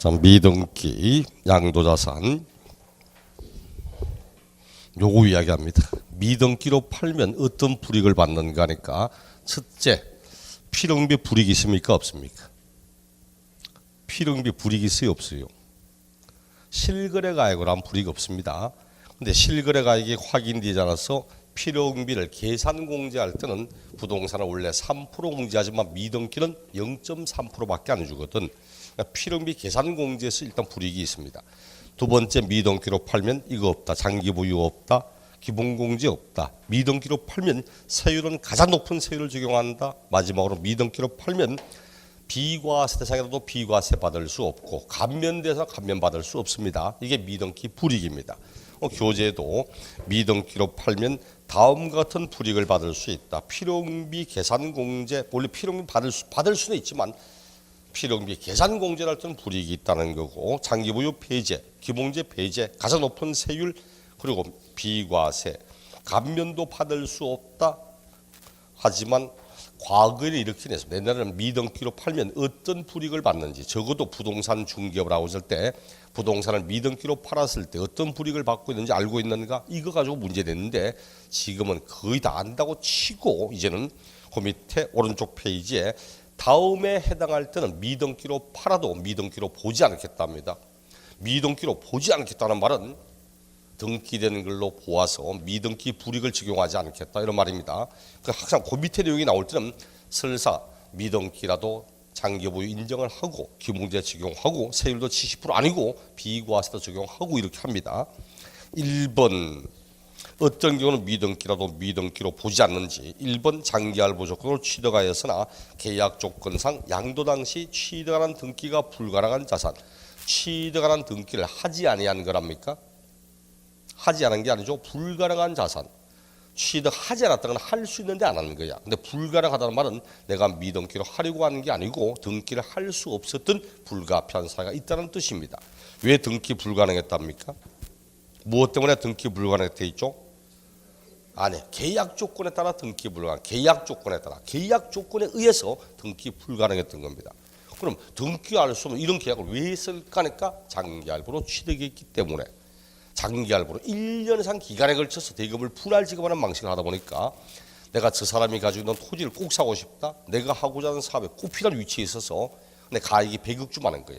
자, 미등기, 양도자산 요거 이야기합니다. 미등기로 팔면 어떤 불이익을 받는가 하니까 첫째, 필응비 불이익이 있습니까? 없습니까? 필응비 불이익이 있어요? 없어요? 실거래가액으로 한 불이익이 없습니다. 근데 실거래가액이 확인되지 않아서 필요응비를 계산공제할 때는 부동산을 원래 3% 공제하지만 미등기는 0.3%밖에 안 주거든. 그러니까 필요응비 계산공제에서 일단 불이익이 있습니다. 두 번째, 미등기로 팔면 이거 없다. 장기보유 없다. 기본공제 없다. 미등기로 팔면 세율은 가장 높은 세율을 적용한다. 마지막으로 미등기로 팔면 비과세 대상이라도 비과세 받을 수 없고 감면돼서 감면 받을 수 없습니다. 이게 미등기 불이익입니다. 교재도 미등기로 팔면 다음과 같은 불이익을 받을 수 있다. 필요응비 계산공제, 원래 필요응비 받을 수는 있지만 필요응비 계산공제를 할 때는 불이익이 있다는 거고, 장기보유 폐제, 기본공제 폐제, 가장 높은 세율, 그리고 비과세, 감면도 받을 수 없다. 하지만 과거에 이렇게 했습니다. 옛날에는 미등기로 팔면 어떤 불이익을 받는지, 적어도 부동산 중개업을 하고 있을 때 부동산을 미등기로 팔았을 때 어떤 불이익을 받고 있는지 알고 있는가, 이거 가지고 문제됐는데 지금은 거의 다 안다고 치고 이제는 그 밑에 오른쪽 페이지에 다음에 해당할 때는 미등기로 팔아도 미등기로 보지 않겠답니다. 미등기로 보지 않겠다는 말은 등기되는 걸로 보아서 미등기 불이익을 적용하지 않겠다 이런 말입니다. 항상 그 밑에 내용이 나올 때는 설사 미등기라도 장기보유 인정을 하고 기본공제 적용하고 세율도 70% 아니고 비과세도 적용하고 이렇게 합니다. 1번 어떤 경우는 미등기라도 미등기로 보지 않는지, 1번 장기할부 조건으로 취득하였으나 계약 조건상 양도 당시 취득하는 등기가 불가능한 자산, 취득하는 등기를 하지 아니한 거랍니까? 하지 않은 게 아니죠. 불가능한 자산. 취득하지 않았다는 건 할 수 있는데 안 하는 거야. 근데 불가능하다는 말은 내가 미등기로 하려고 하는 게 아니고 등기를 할 수 없었던 불가피한 사유가 있다는 뜻입니다. 왜 등기 불가능했답니까? 무엇 때문에 등기 불가능했대 있죠? 아니, 계약 조건에 따라 등기 불가능. 계약 조건에 따라, 계약 조건에 의해서 등기 불가능했던 겁니다. 그럼 등기할 수 없는 이런 계약을 왜 했을까 하니까 장기할부로 취득했기 때문에. 장기할부로 1년 이상 기간에 걸쳐서 대금을 분할 지급하는 방식을 하다 보니까 내가 저 사람이 가지고 있는 토지를 꼭 사고 싶다. 내가 하고자 하는 사업에 꼭 필요한 위치에 있어서 내 가액이 100억 주만한 거야.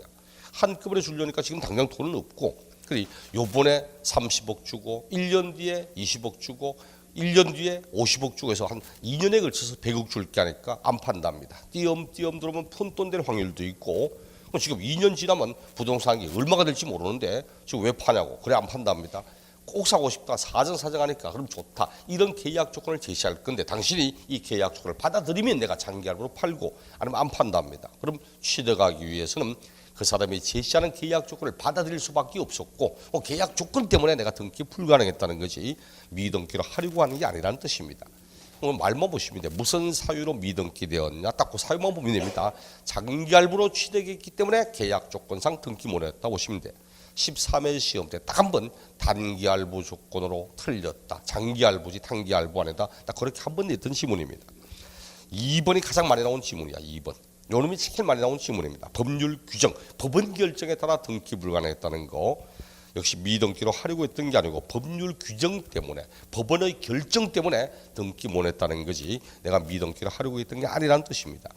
한꺼번에 주려니까 지금 당장 돈은 없고, 그래 요번에 30억 주고 1년 뒤에 20억 주고 1년 뒤에 50억 주고 해서 한 2년에 걸쳐서 100억 줄게 하니까 안 판답니다. 띄엄띄엄 들어오면 푼돈 될 확률도 있고, 지금 2년 지나면 부동산이 얼마가 될지 모르는데 지금 왜 파냐고. 그래 안 판답니다. 꼭 사고 싶다. 사정사정하니까 그럼 좋다. 이런 계약 조건을 제시할 건데 당신이 이 계약 조건을 받아들이면 내가 장기할부로 팔고 아니면 안 판답니다. 그럼 취득하기 위해서는 그 사람이 제시하는 계약 조건을 받아들일 수밖에 없었고, 계약 조건 때문에 내가 등기 불가능했다는 거지 미등기로 하려고 하는 게 아니라는 뜻입니다. 말만 보시면 돼. 무슨 사유로 미등기 되었냐, 딱 그 사유만 보면 됩니다. 장기할부로 취득했기 때문에 계약 조건상 등기 못했다 보시면 돼. 13회 시험 때 딱 한 번 단기할부 조건으로 틀렸다. 장기할부지 단기할부 안에다 딱 그렇게 한 번 냈던 지문입니다. 2번이 가장 많이 나온 지문이야. 2번. 요놈이 제일 많이 나온 지문입니다. 법률 규정, 법원 결정에 따라 등기 불가능했다는 거. 역시 미등기로 하려고 했던 게 아니고 법률 규정 때문에, 법원의 결정 때문에 등기 못했다는 거지 내가 미등기로 하려고 했던 게 아니라는 뜻입니다.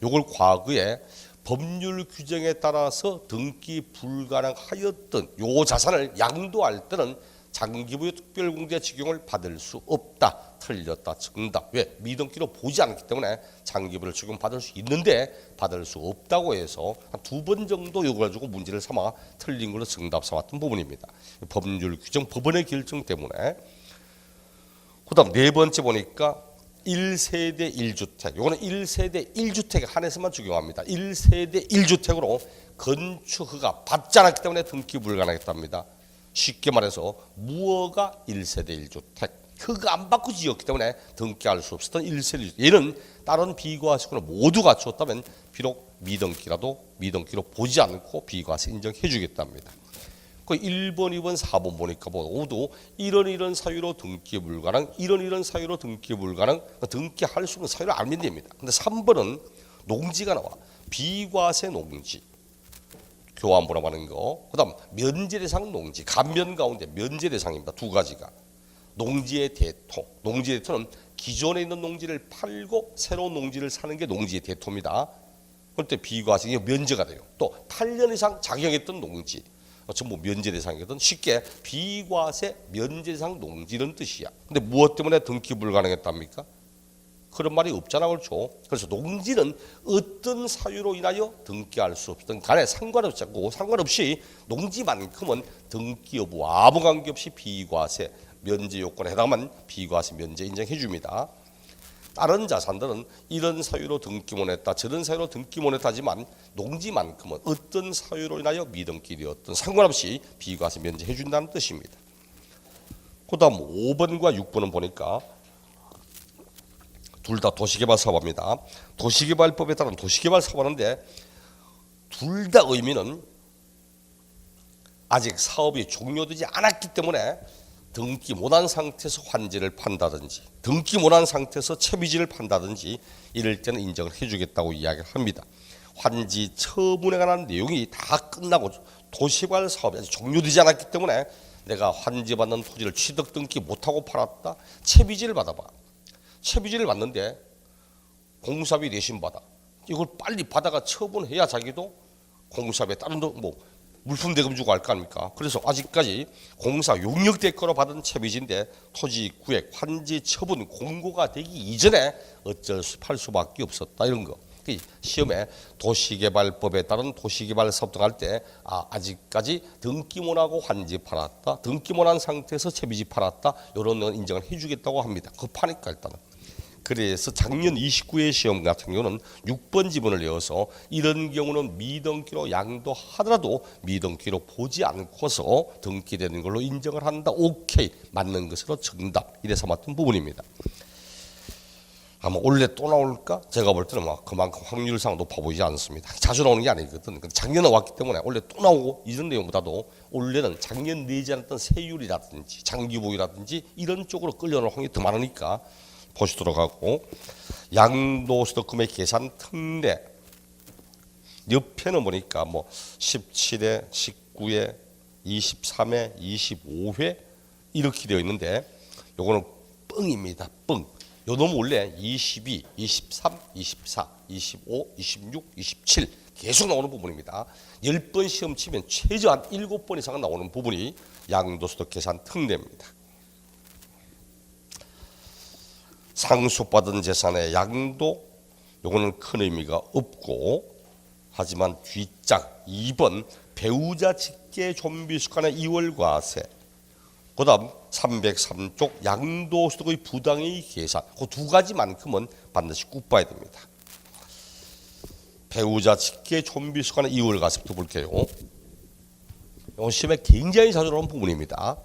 이걸 과거에 법률 규정에 따라서 등기 불가능하였던 요 자산을 양도할 때는 장기보유 특별공제 적용을 받을 수 없다. 틀렸다. 정답. 왜? 미등기로 보지 않기 때문에 장기보유를 적용받을 수 있는데 받을 수 없다고 해서 한 2번 정도 이거 가지고 문제를 삼아 틀린 걸로 정답 삼았던 부분입니다. 법률 규정, 법원의 결정 때문에. 그 다음 네 번째 보니까 1세대 1주택. 이거는 1세대 1주택에 한해서만 적용합니다. 1세대 1주택으로 건축 허가 받지 않았기 때문에 등기 불가능했답니다. 쉽게 말해서 무허가 1세대 1주택, 허가 안 받고 지었기 때문에 등기할 수 없었던 1세대 1주택. 얘는 다른 비과세권을 모두 갖추었다면 비록 미등기라도 미등기로 보지 않고 비과세 인정해 주겠답니다. 그 1번, 2번, 4번 보니까 모두 이런 사유로 등기 불가능, 이런 사유로 등기 불가능, 등기할 수 있는 사유를 알면 됩니다. 근데 3번은 농지가 나와. 비과세 농지. 교환번호 하는 거. 그다음 면제대상 농지, 감면 가운데 면제대상입니다. 두 가지가. 농지의 대토. 농지의 대토는 기존에 있는 농지를 팔고 새로운 농지를 사는 게 농지의 대토입니다. 그때 비과세 면제가 돼요. 또 8년 이상 작용했던 농지 전부 면제 대상이거든. 쉽게 비과세 면제 대상 농지는 뜻이야. 근데 무엇 때문에 등기 불가능했답니까? 그런 말이 없잖아, 그렇죠? 그래서 농지는 어떤 사유로 인하여 등기할 수 없든 간에 상관없이 농지만큼은 등기 여부 아무 관계없이 비과세 면제 요건에 해당하면 비과세 면제 인정해 줍니다. 다른 자산들은 이런 사유로 등기 못했다, 저런 사유로 등기 못했다지만 농지만큼은 어떤 사유로 인하여 미등기 되었든 상관없이 비과세 면제해 준다는 뜻입니다. 그 다음 5번과 6번은 보니까 둘 다 도시개발 사업입니다. 도시개발법에 따른 도시개발 사업하는데 둘 다 의미는 아직 사업이 종료되지 않았기 때문에 등기 못한 상태에서 환지를 판다든지 등기 못한 상태에서 채비지를 판다든지 이럴 때는 인정을 해주겠다고 이야기를 합니다. 환지 처분에 관한 내용이 다 끝나고 도시개발 사업이 아직 종료되지 않았기 때문에 내가 환지받는 토지를 취득 등기 못하고 팔았다. 채비지를 받아봐. 채비지를 받는데 공사비 대신 받아. 이걸 빨리 받아가 처분해야 자기도 공사비에 다른 뭐 물품 대금 주고 할 거 아닙니까? 그래서 아직까지 공사 용역 대가로 받은 채비지인데 토지 구획 환지 처분 공고가 되기 이전에 어쩔 수 팔 수밖에 없었다, 이런 거. 시험에 도시개발법에 따른 도시개발 사업 등 할 때 아직까지 등기 못하고 환지 팔았다, 등기 못한 상태에서 채비지 팔았다, 이런 건 인정을 해주겠다고 합니다. 급하니까 일단은. 그래서 작년 29회 시험 같은 경우는 6번 지문을 이어서 이런 경우는 미등기로 양도하더라도 미등기로 보지 않고서 등기되는 걸로 인정을 한다. 오케이, 맞는 것으로 정답. 이래서 맞던 부분입니다. 아마 원래 또 나올까? 제가 볼 때는 그만큼 확률상 높아 보이지 않습니다. 자주 나오는 게 아니거든. 작년에 왔기 때문에 원래 또 나오고 이런 내용보다도 원래는 작년 내지 않았던 세율이라든지 장기보유라든지 이런 쪽으로 끌려오는 확률이 더 많으니까 보시도록 하고, 양도소득금의 계산 특례 옆에는 보니까 뭐 17회, 19회, 23회, 25회 이렇게 되어 있는데 요거는 뻥입니다. 뻥. 요 놈은 원래 22, 23, 24, 25, 26, 27 계속 나오는 부분입니다. 10번 시험 치면 최소한 7번 이상은 나오는 부분이 양도소득 계산 특례입니다. 상속받은 재산의 양도, 요거는 큰 의미가 없고, 하지만 뒷장 2번 배우자 직계 좀비수간의 이월과세, 그 다음 303쪽 양도소득의 부당의 계산, 그 두 가지만큼은 반드시 꼭 봐야 됩니다. 배우자 직계 좀비수간의 이월과세부터 볼게요. 이건 시험에 굉장히 자주 나오는 부분입니다.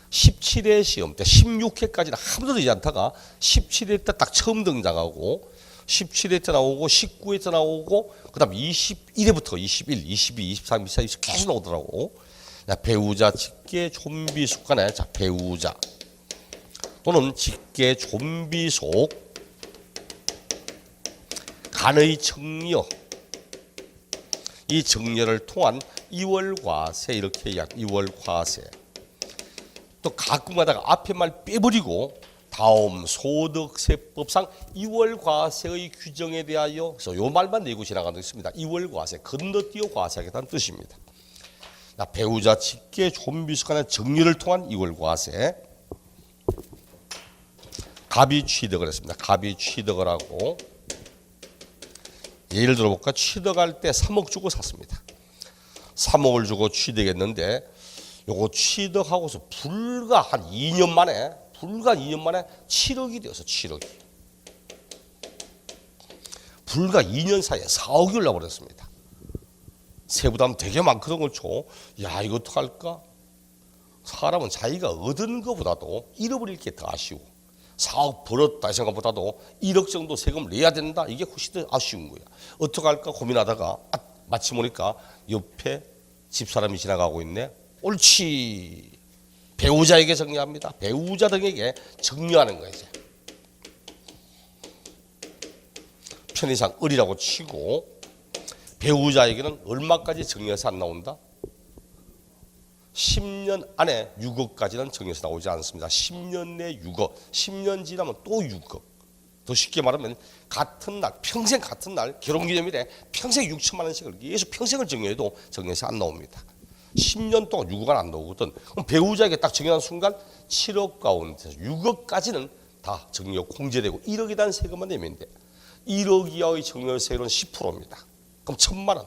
17회 시험 때 16회까지는 한 번도 되지 않다가 17회 때 딱 처음 등장하고 17회 때 나오고 19회 때 나오고 그 다음 21회부터 21, 22, 23, 24, 25 계속 나오더라고. 배우자 직계 좀비속 간에 배우자 또는 직계 좀비속 간의 정려, 이 정려를 통한 이월과세, 이렇게 이월과세. 또 가끔 가다가 앞에 말 빼버리고 다음 소득세법상 이월과세의 규정에 대하여 그래서 요 말만 내고 지나가는 게 있습니다. 이월과세, 건너뛰어 과세하겠다는 뜻입니다. 배우자 직계 좀비속 간의 정리를 통한 이월과세. 갑이 취득을 했습니다. 갑이 취득을 하고 예를 들어볼까? 취득할 때 3억 주고 샀습니다. 3억을 주고 취득했는데 요거 취득하고서 불과 한 2년 만에 7억이 되어서 7억이. 불과 2년 사이에 4억이 올라버렸습니다. 세부담 되게 많거든, 그렇죠? 야, 이거 어떡할까? 사람은 자기가 얻은 것보다도 잃어버릴 게 더 아쉬워. 4억 벌었다 생각보다도 1억 정도 세금 내야 된다, 이게 훨씬 더 아쉬운 거야. 어떡할까 고민하다가 마침 보니까 옆에 집사람이 지나가고 있네. 옳지. 배우자에게 정리합니다. 배우자 등에게 정리하는 거예요. 이제. 편의상 을이라고 치고 배우자에게는 얼마까지 증여세 안 나온다? 10년 안에 6억까지는 증여세 나오지 않습니다. 10년 내 6억, 10년 지나면 또 6억. 더 쉽게 말하면 같은 날, 평생 같은 날 결혼기념일에 평생 6천만 원씩을 계속 평생을 증여해도 증여세 안 나옵니다. 10년 동안 6억은 안 나오거든. 그럼 배우자에게 딱 증여한 순간 7억 가운데서 6억까지는 다 증여 공제되고 1억에 대한 세금만 내면 돼. 1억 이하의 증여세율은 10%입니다. 그럼 1,000만 원.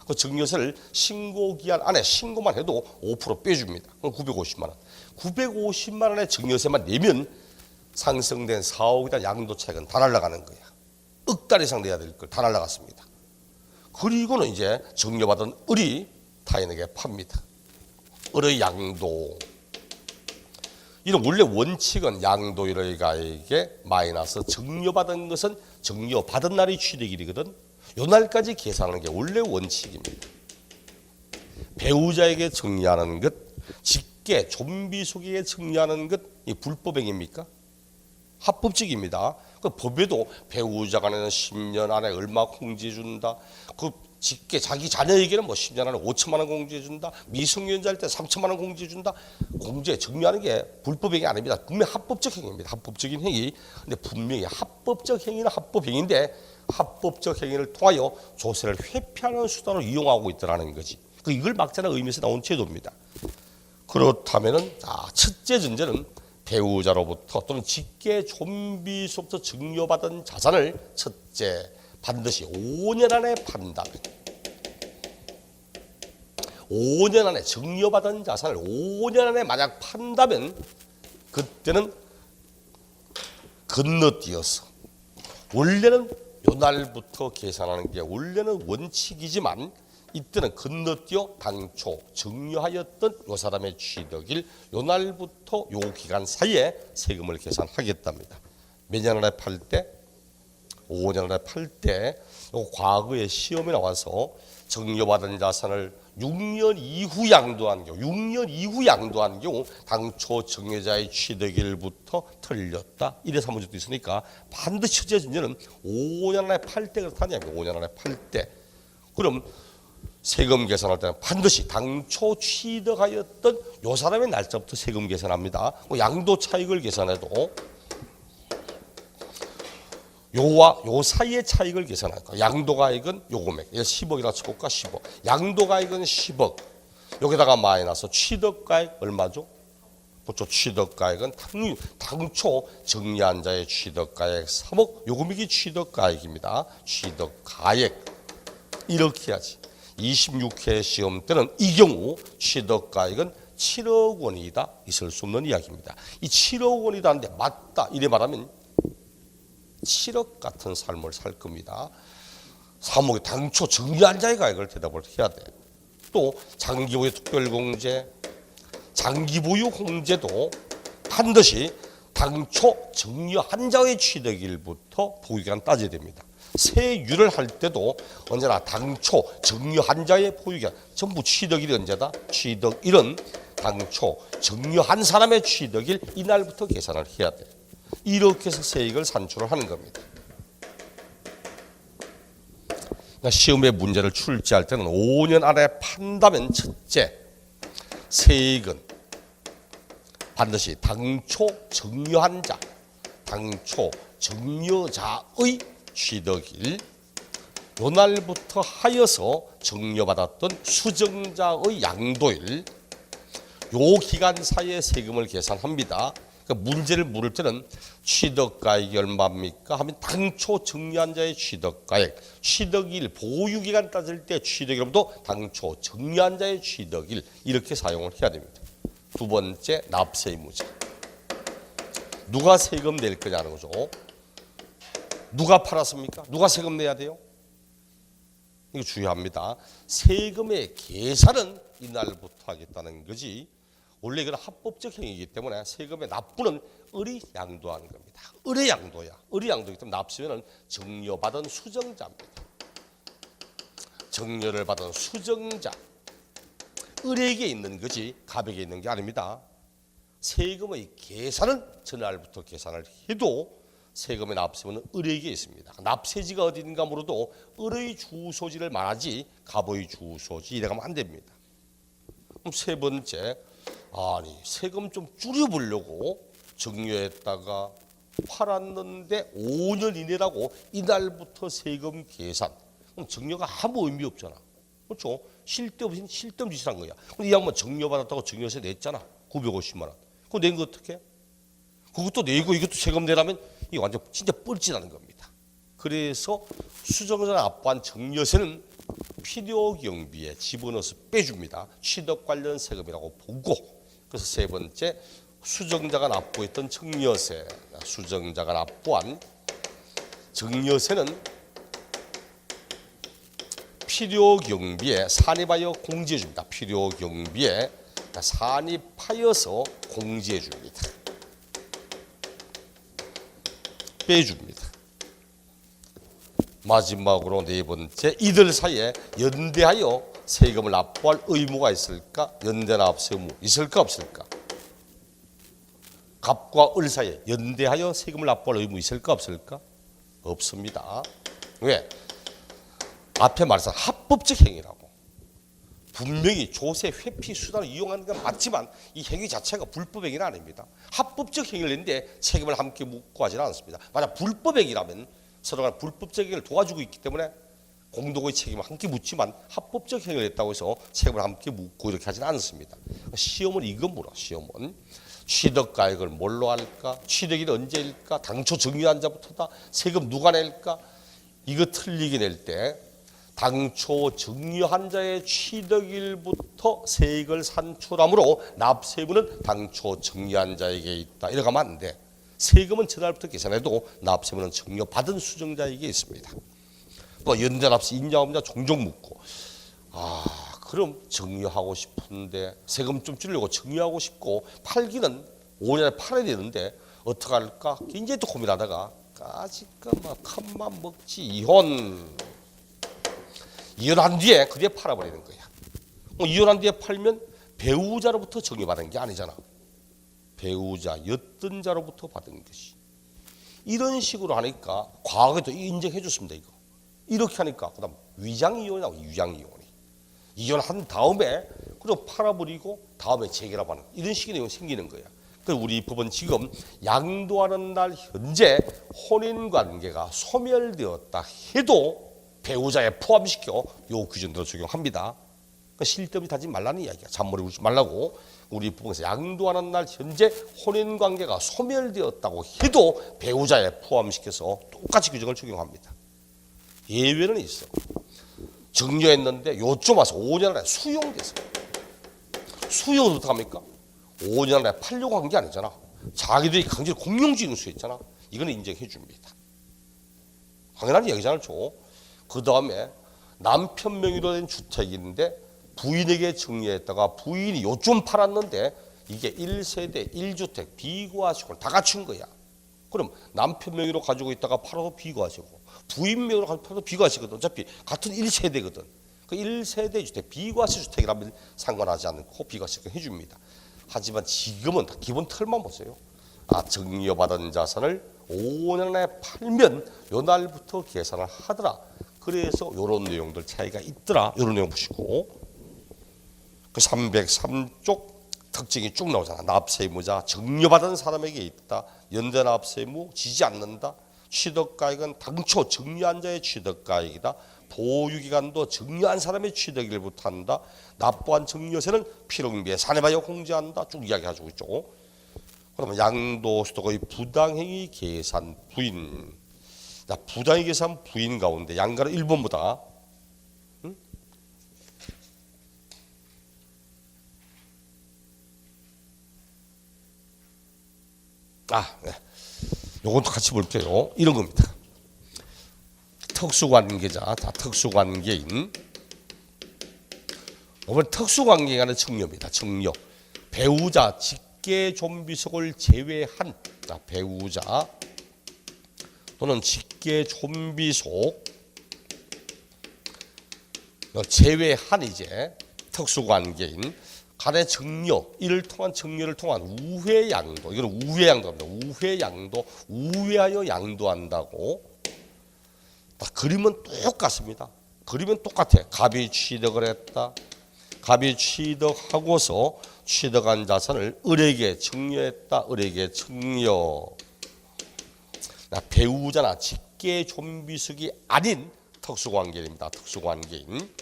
그 증여세를 신고기한 안에 신고만 해도 5% 빼줍니다. 그럼 950만 원. 950만 원의 증여세만 내면 상승된 4억에 대한 양도 차익은 다 날라가는 거야. 억 달 이상 내야 될 걸 다 날라갔습니다. 그리고는 이제 증여받은 을이 타인에게 팝니다. 을의 양도. 이런 원래 원칙은 양도일의가에게 마이너스 증여받은 것은 증여받은 날이 취득일이거든. 요 날까지 계산하는 게 원래 원칙입니다. 배우자에게 증여하는 것, 직계, 좀비 속에게 증여하는 것, 이 불법행위입니까? 합법적입니다. 그 법에도 배우자 간에는 10년 안에 얼마 공제해 준다. 그 직계 자기 자녀에게는 뭐 10년 안에 5천만 원 공제해 준다. 미성년자일 때 3천만 원 공제해 준다. 공제 증여하는 게 불법행위 아닙니다. 분명히 합법적 행위입니다. 합법적인 행위. 근데 분명히 합법적 행위는 합법 행위인데 합법적 행위를 통하여 조세를 회피하는 수단으로 이용하고 있다는 거지. 이걸 막자는 의미에서 나온 제도입니다. 그렇다면은 첫째 전제는 배우자로부터 또는 직계 좀비로부터 증여받은 자산을 첫째 반드시 5년 안에 판다면 5년 안에 증여받은 자산을 5년 안에 만약 판다면 그때는 건너뛰어서 원래는 요 날부터 계산하는 게 원래는 원칙이지만 이때는 건너뛰어 당초 증여하였던 요 사람의 취득일 요 날부터 요 기간 사이에 세금을 계산하겠답니다. 몇 년 안에 팔 때? 5년 안에 팔 때 과거에 시험에 나와서 증여받은 자산을 6년 이후 양도한 경우 6년 이후 양도한 경우 당초 증여자의 취득일부터 틀렸다. 이래서 한 적도 있으니까 반드시 첫째 전제는 5년 안에 팔 때 그렇다냐면 5년 안에 팔 때. 그럼 세금 계산할 때는 반드시 당초 취득하였던 요 사람의 날짜부터 세금 계산합니다. 양도 차익을 계산해도 요와 요 사이의 차익을 계산할 거야. 양도가액은 요 금액. 10억이라 쳐볼까? 10억. 양도가액은 10억. 여기다가 마이너스 취득가액 얼마죠? 그렇죠. 취득가액은 당초 증여한 자의 취득가액 3억. 요 금액이 취득가액입니다. 취득가액. 이렇게 해야지. 26회 시험 때는 이 경우 취득가액은 7억 원이다. 있을 수 없는 이야기입니다. 이 7억 원이다 하는데 맞다. 이래 말하면 7억 같은 삶을 살 겁니다. 3억이 당초 증여한 자의 가액을 대답을 해야 돼. 또 장기보유 특별공제, 장기보유 공제도 반드시 당초 증여한 자의 취득일부터 보유기간 따져야 됩니다. 세율을 할 때도 언제나 당초 증여한 자의 보유기간, 전부 취득일이 언제다? 취득일은 당초 증여한 사람의 취득일 이날부터 계산을 해야 돼. 이렇게 해서 세액을 산출을 하는 겁니다. 그러니까 시험에 문제를 출제할 때는 5년 안에 판다면 첫째, 세액은 반드시 당초 증여한 자, 당초 증여자의 취득일 요 날부터 하여서 증여받았던 수증자의 양도일 요 기간 사이에 세금을 계산합니다. 그러니까 문제를 물을 때는 취득가액이 얼마입니까? 하면 당초 증여한 자의 취득가액, 취득일, 보유기간 따질 때 취득일부터 당초 증여한 자의 취득일 이렇게 사용을 해야 됩니다. 두 번째, 납세 의무자. 누가 세금 낼 거냐는 거죠. 누가 팔았습니까? 누가 세금 내야 돼요? 이거 중요합니다. 세금의 계산은 이날부터 하겠다는 거지. 원래 이건 합법적 행위이기 때문에 세금의 납부는 을이 양도하는 겁니다. 을의 양도야. 을이 양도이기 때문에 납세면은 증여받은 수증자입니다. 증여를 받은 수증자. 을에게 있는 거지 갑에게 있는 게 아닙니다. 세금의 계산은 전날부터 계산을 해도 세금의 납세부는 을에게 있습니다. 납세지가 어딘가 물어도 을의 주소지를 말하지 갑의 주소지 이래 가면 안 됩니다. 그럼 세 번째, 아니 세금 좀 줄여보려고 증여했다가 팔았는데 5년 이내라고 이날부터 세금 계산. 그럼 증여가 아무 의미 없잖아. 그렇죠? 쓸데없는 짓을 한 거야. 근데 이 양반 증여받았다고 증여세 냈잖아. 950만 원. 그거 낸 거 어떻게? 그것도 내고 이것도 세금 내라면 이거 완전 진짜 뻘짓하는 겁니다. 그래서 수정자가 납부한 증여세는 필요경비에 집어넣어서 빼줍니다. 취득 관련 세금이라고 보고. 그래서 세 번째, 수정자가 납부했던 증여세, 수정자가 납부한 증여세는 필요경비에 산입하여 공제해 줍니다. 필요경비에 산입하여서 공제해 줍니다. 빼줍니다. 마지막으로 네 번째, 이들 사이에 연대하여 세금을 납부할 의무가 있을까? 연대 납세 의무 있을까 없을까? 갑과 을 사이에 연대하여 세금을 납부할 의무 있을까 없을까? 없습니다. 왜? 앞에 말해서 합법적 행위라고. 분명히 조세 회피 수단을 이용하는 건 맞지만 이 행위 자체가 불법 행위는 아닙니다. 합법적 행위를 했는데 책임을 함께 묻고 하지는 않습니다. 만약 불법 행위라면 서로가 불법적 행위를 도와주고 있기 때문에 공동의 책임을 함께 묻지만 합법적 행위를 했다고 해서 책임을 함께 묻고 이렇게 하지는 않습니다. 시험은 이건 물어. 시험은 취득가액을 뭘로 할까? 취득일이 언제일까? 당초 증여한 자부터다. 세금 누가 낼까? 이거 틀리게 낼 때 당초 증여한 자의 취득일부터 세액을 산출하므로 납세부는 당초 증여한 자에게 있다. 이렇게 하면 안 돼. 세금은 전날부터 계산해도 납세부는 증여받은 수정자에게 있습니다. 또 연대납세 있냐 없냐 종종 묻고, 그럼 증여하고 싶은데 세금 좀 줄이려고 증여하고 싶고 팔기는 5년에 팔아야 되는데 어떡할까? 굉장히 또 고민하다가 까짓까 막 컵만 먹지 이혼한 뒤에 그게 팔아버리는 거야. 이혼한 뒤에 팔면 배우자로부터 증여받은 게 아니잖아. 배우자였던 자로부터 받은 것이. 이런 식으로 하니까 과거에도 인정해 줬습니다. 이렇게 하니까 그다음 위장이혼이라고. 위장이혼이 이혼한 다음에 그리고 팔아버리고 다음에 재결합 하는 이런 식의 내용이 생기는 거야. 그래서 우리 법은 지금 양도하는 날 현재 혼인관계가 소멸되었다 해도 배우자에 포함시켜 요 규정대로 적용합니다. 그러니까 쓸데없이 다지 말라는 이야기야. 잔머리 굴지 말라고. 우리 법에서 양도하는 날 현재 혼인관계가 소멸되었다고 해도 배우자에 포함시켜서 똑같이 규정을 적용합니다. 예외는 있어. 증여했는데 요쯤 와서 5년 안에 수용돼서. 수용은 어떡합니까? 5년 안에 팔려고 한 게 아니잖아. 자기들이 강제로 공용주의는 수했잖아. 이건 인정해 줍니다. 당연한 얘기잖아요. 그 다음에 남편 명의로 된 주택인데 부인에게 증여했다가 부인이 요즘 팔았는데 이게 1세대 1주택 비과세를 다 갖춘 거야. 그럼 남편 명의로 가지고 있다가 팔아도 비과세고 부인 명의로 팔아도 비과세거든. 어차피 같은 1세대거든. 그 1세대 주택 비과세 주택이라면 상관하지 않고 비과세를 해줍니다. 하지만 지금은 기본 틀만 보세요. 증여받은 자산을 5년 안에 팔면 요 날부터 계산을 하더라. 그래서 이런 내용들 차이가 있더라. 이런 내용 보시고 그 303쪽 특징이 쭉 나오잖아. 납세의무자 증여받은 사람에게 있다. 연대납세의무 지지 않는다. 취득가액은 당초 증여한 자의 취득가액이다. 보유기간도 증여한 사람의 취득일부터 한다. 납부한 증여세는 필요경비에 산입하여 공제한다. 쭉 이야기하고 있죠. 그러면 양도소득의 부당행위 계산 부인. 부당행위 계산 부인 가운데 양가로 1번보다 네. 요것도 같이 볼게요. 이런 겁니다. 특수관계자, 특수관계인. 이번 특수관계인의 증여입니다. 증여. 배우자 직계 좀비속을 제외한 배우자 또는 직계 좀비속 제외한 이제 특수관계인 간의 정려, 이를 통한 정려를 통한 우회양도, 이거는 우회양도입니다. 우회양도, 우회하여 양도한다고. 그림은 똑같습니다. 그림은 똑같아. 갑이 취득을 했다. 갑이 취득하고서 취득한 자산을 을에게 증여했다. 을에게 증여. 배우자나 직계 좀비숙이 아닌 특수관계인입니다. 특수관계인.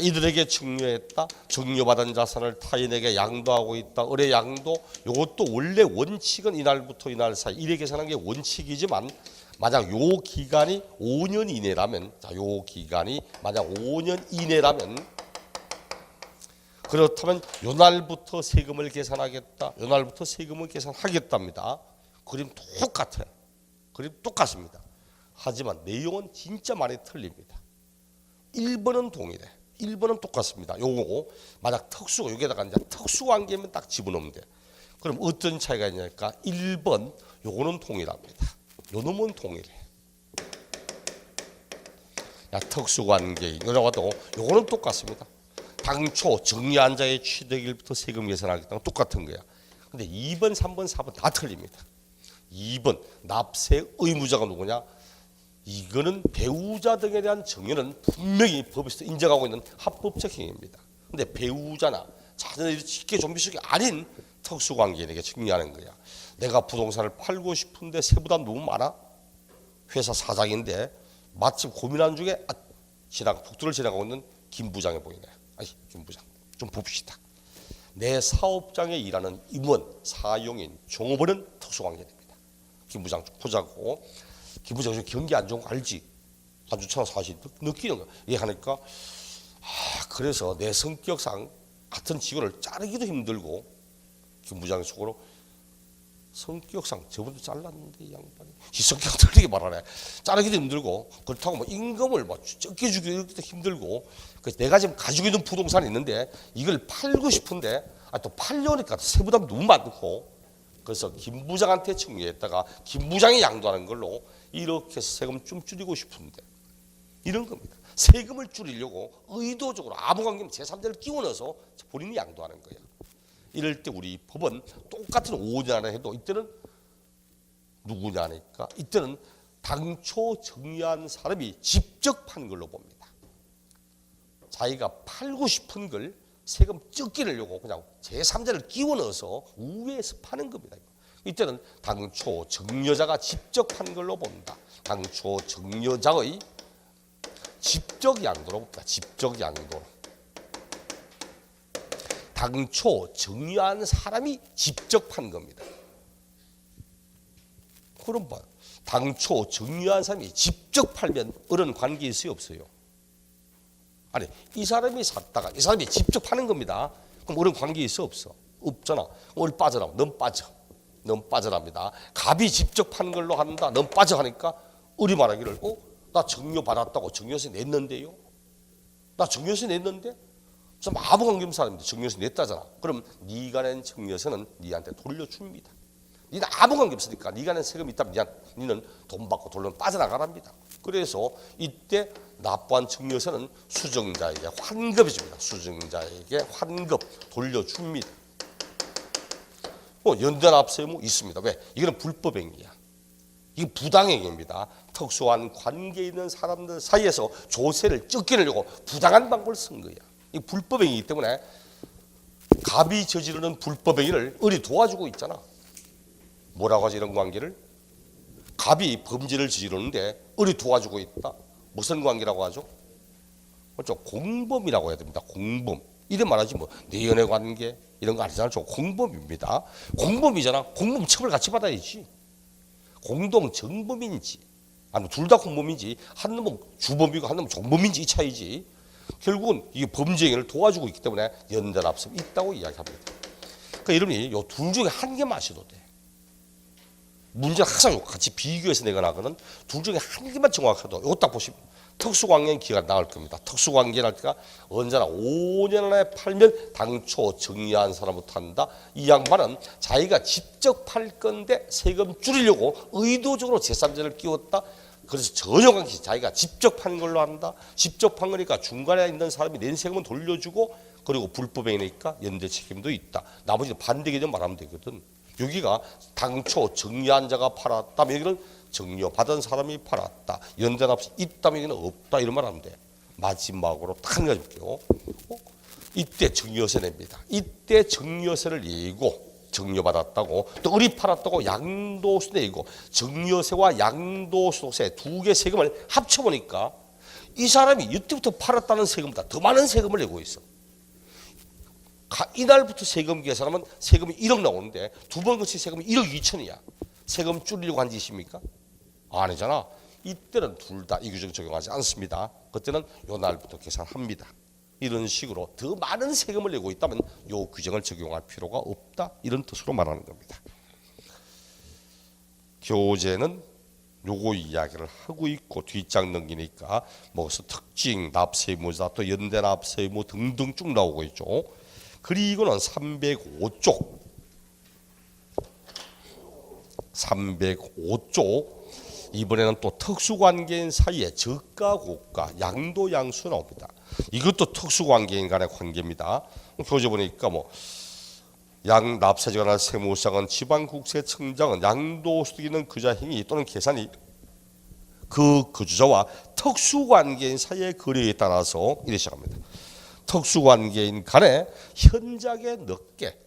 이들에게 증여했다. 증여받은 자산을 타인에게 양도하고 있다. 을의 양도. 이것도 원래 원칙은 이날부터 이날 사이 이래 계산하는 게 원칙이지만 만약 요 기간이 5년 이내라면, 요 기간이 만약 5년 이내라면, 그렇다면 요 날부터 세금을 계산하겠다. 요 날부터 세금을 계산하겠답니다. 그림 똑같아요. 그림 똑같습니다. 하지만 내용은 진짜 많이 틀립니다. 1번은 동일해. 1번은 똑같습니다. 요거 만약 특수가 여기에다가 이제 특수관계면 딱 집어넣으면 돼. 그럼 어떤 차이가 있냐니까 1번 요거는 동일합니다. 요 놈은 동일해. 특수관계인 요라고도 요거는 똑같습니다. 당초 정리한 자의 취득일부터 세금 계산하겠다는 똑같은 거야. 근데 2번, 3번, 4번 다 틀립니다. 2번 납세 의무자가 누구냐? 이거는 배우자 등에 대한 정의는 분명히 법에서 인정하고 있는 합법적 행위입니다. 근데 배우자나 자녀들이 직계 좀비속이 아닌 특수관계인에게 정리하는 거야. 내가 부동산을 팔고 싶은데 세부담 너무 많아? 회사 사장인데 마침 고민하는 중에 복도를 지나가고 있는 김 부장이 보이네. 김 부장 좀 봅시다. 내 사업장에 일하는 임원, 사용인, 종업원은 특수관계입니다. 김 부장 좀 보자고. 김 부장 경기 안 좋은 거 알지? 안 좋잖아 사실 느끼는 거야. 얘기하니까 그래서 내 성격상 같은 직원을 자르기도 힘들고 김 부장의 속으로 성격상 저번도 잘랐는데 이 양반이 이 성격 틀리게 말하네. 자르기도 힘들고 그렇다고 임금을 적게 주기도 힘들고 그래서 내가 지금 가지고 있는 부동산이 있는데 이걸 팔고 싶은데 또 팔려니까 세부담 너무 많고 그래서 김 부장한테 청구했다가 김 부장이 양도하는 걸로 이렇게 해서 세금 좀 줄이고 싶은데 이런 겁니다. 세금을 줄이려고 의도적으로 아무 관계없는 제3자를 끼워 넣어서 본인이 양도하는 거예요. 이럴 때 우리 법은 똑같은 5년 안에 해도 이때는 누구냐니까 이때는 당초 정리한 사람이 직접 판 걸로 봅니다. 자기가 팔고 싶은 걸 세금 적게 내려고 그냥 제3자를 끼워 넣어서 우회해서 파는 겁니다. 이때는 당초 정여자가 직접 판 걸로 본다. 당초 정여자의 직접 양도로 봅니다. 직접 양도로. 당초 정여한 사람이 직접 판 겁니다. 그럼 봐요. 당초 정여한 사람이 직접 팔면 어른 관계 있어요 없어요? 아니 이 사람이 샀다가 이 사람이 직접 파는 겁니다. 그럼 어른 관계 있어 없어? 없잖아. 뭘 빠져라. 넌 빠져. 넌 빠져랍니다. 갑이 직접 파는 걸로 한다. 넌 빠져 하니까 을이 말하기를 나 정여 받았다고 정여세 냈는데요. 나 정여세 냈는데 좀 아무 관계없는 사람인데 정여세 냈다잖아. 그럼 네가 낸 정여세는 네한테 돌려줍니다. 니는 아무 관계 없으니까 네가 낸 세금이 있다면 니는 돈 받고 돌려면 빠져나가랍니다. 그래서 이때 납부한 정여세는 수정자에게 환급해 줍니다. 수정자에게 환급 돌려줍니다. 연대납세 의무 있습니다. 왜? 이거는 불법행위야. 이게 부당행위입니다. 특수한 관계 있는 사람들 사이에서 조세를 적게 내려고 부당한 방법을 쓴 거야. 이 불법행위이기 때문에 갑이 저지르는 불법행위를 을이 도와주고 있잖아. 뭐라고 하지 이런 관계를? 갑이 범죄를 저지르는데 을이 도와주고 있다. 무슨 관계라고 하죠? 그렇죠. 공범이라고 해야 됩니다. 공범. 이래 말하지 내연애 관계 이런 거 아니잖아. 공범입니다. 공범이잖아. 공범 처벌 같이 받아야지. 공동 정범인지 아니면 둘 다 공범인지 한 놈은 주범이고 한 놈은 종범인지 이 차이지. 결국은 이게 범죄 행위를 도와주고 있기 때문에 연대납세 있다고 이야기합니다. 그러니까 여러분이 요 둘 중에 한 개만 하셔도 돼. 문제는 항상 같이 비교해서 내거나거는 둘 중에 한 개만 정확해도 이거 딱 보시면 특수관계는 기회가 나올 겁니다. 특수관계는 할때가 언제나 5년 안에 팔면 당초 정리한 사람부터 한다. 이 양반은 자기가 직접 팔 건데 세금 줄이려고 의도적으로 제3자를 끼웠다. 그래서 전혀 관계없이 자기가 직접 판 걸로 한다. 직접 판 거니까 중간에 있는 사람이 낸 세금은 돌려주고, 그리고 불법행위니까 연대 책임도 있다. 나머지는 반대 개념 말하면 되거든. 여기가 당초 정리한 자가 팔았다면 여기는 정려 받은 사람이 팔았다. 연대납세 있다면 여기는 없다. 이런 말 하면 돼. 마지막으로 딱 한 가지 볼게요. 이때 정려세 냅니다. 이때 정려세를 내고, 정려받았다고 또 을이 팔았다고 양도세 내고, 정려세와 양도소득세 두 개 세금을 합쳐보니까 이 사람이 이때부터 팔았다는 세금보다 더 많은 세금을 내고 있어. 이날부터 세금 계산하면 세금이 1억 나오는데 두 번 거친 세금이 1억 2천이야. 세금 줄이려고 한 짓입니까? 아니잖아. 이때는 둘 다 이 규정 적용하지 않습니다. 그때는 요 날부터 계산합니다. 이런 식으로 더 많은 세금을 내고 있다면 요 규정을 적용할 필요가 없다. 이런 뜻으로 말하는 겁니다. 교재는 요거 이야기를 하고 있고 뒷장 넘기니까 뭐서 특징, 납세의무자, 또 연대 납세의무 등등 쭉 나오고 있죠. 그리고는 305쪽 305쪽 이번에는 또 특수관계인 사이에 저가 고가 양도 양수 나옵니다. 이것도 특수관계인 간의 관계입니다. 교재 보니까 뭐 납세자나 세무상은 지방국세청장은 양도소득 있는 그자 행위 또는 계산이 그 거주자와 특수관계인 사이의 거래에 따라서 이래 시작합니다. 특수관계인 간에 현저하게 높게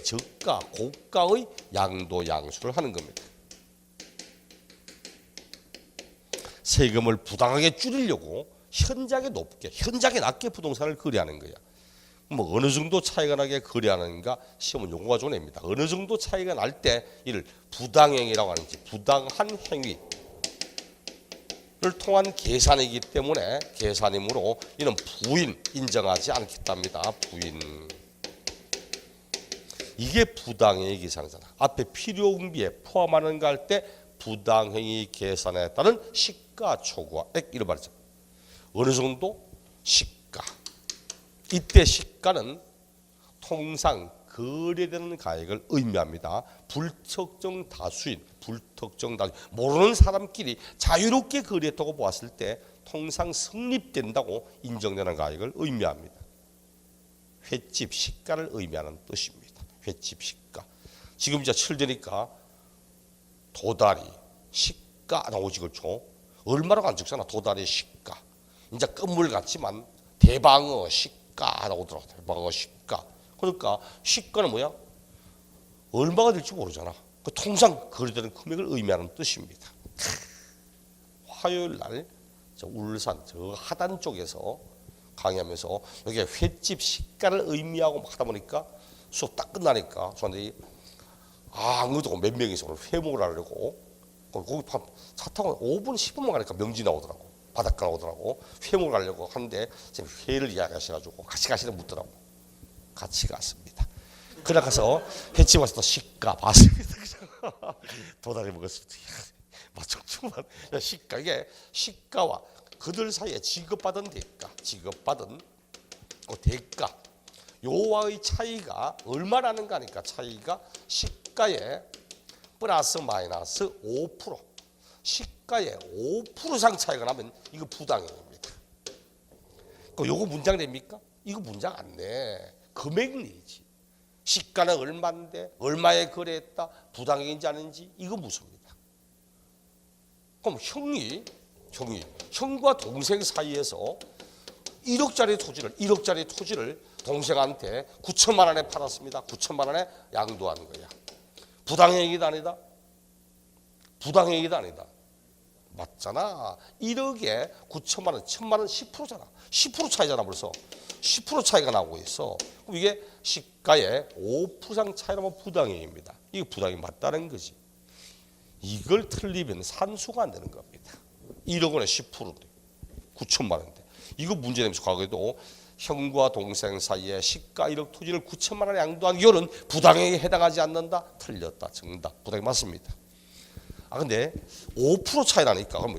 저가 고가의 양도 양수를 하는 겁니다. 세금을 부당하게 줄이려고 현저하게 낮게 부동산을 거래하는 거야. 뭐 어느 정도 차이가 나게 거래하는가 시험은 용어가 좀 냅니다. 어느 정도 차이가 날 때 이를 부당행위라고 하는지, 부당한 행위를 통한 계산이기 때문에 계산이므로 이는 부인 인정하지 않겠답니다. 부인. 이게 부당행위 계산이잖아. 앞에 필요응비에 포함하는가 할 때 부당행위 계산에 따른 시가초과액 이런 말이죠. 어느 정도 시가. 이때 시가는 통상 거래되는 가액을 의미합니다. 불특정 다수인, 모르는 사람끼리 자유롭게 거래했다고 보았을 때 통상 성립된다고 인정되는 가액을 의미합니다. 횟집 시가를 의미하는 뜻입니다. 횟집 시가. 지금 이제 철되니까 도다리 시가 나오지 그렇죠. 얼마라고 안 적잖아. 도다리 시가. 이제 끝물 같지만 대방어 시가 나오더라고. 대방어 시가. 그러니까 시가는 뭐야? 얼마가 될지 모르잖아. 그 통상 거래되는 금액을 의미하는 뜻입니다. 화요일 날 울산 저 하단 쪽에서 강의하면서 여기 횟집 시가를 의미하고 막 하다 보니까 수업 딱 끝나니까 저한테 아무도 몇 명이서 오늘 회목을 하려고 거기 차 타고 5분 10분만 가니까 명지 나오더라고. 바닷가 나오더라고. 회목을 하려고 하는데 지금 회를 이야기하셔가지고 같이 가시는 묻더라고. 같이 갔습니다. 그래 가서 횟집 와서 또 시가 봤습니다. 도다리 먹었습니다. 정말 시가 이게 시가와 그들 사이에 지급받은 지급받은 그 대가 요와의 차이가 얼마나는가 하니까 차이가 시가에 플러스 마이너스 5% 시가에 5% 이상 차이가 나면 이거 부당행위입니다. 요거 문장 냅니까? 이거 문장 안 내. 금액 내지. 시가는 얼마인데 얼마에 거래했다 부당행위인지 아닌지 이거 묻습니다. 그럼 형과 동생 사이에서 1억짜리 토지를 동생한테 9천만 원에 팔았습니다. 9천만 원에 양도한 거야. 부당행위가 아니다. 부당행위가 아니다. 맞잖아. 1억에 9천만 원, 1천만 원 10%잖아. 10% 차이잖아 벌써. 10% 차이가 나오고 있어. 그럼 이게 시가의 5% 차이라면 부당행위입니다. 이게 부당행위 맞다는 거지. 이걸 틀리면 산수가 안 되는 겁니다. 1억 원에 10%인데 9천만 원인데 이거 문제 내면서 과거에도 형과 동생 사이에 시가 1억 토지를 9천만 원에 양도한 이유는 부당행위에 해당하지 않는다. 틀렸다. 정답. 부당행위 맞습니다. 근데 5% 차이 나니까 그럼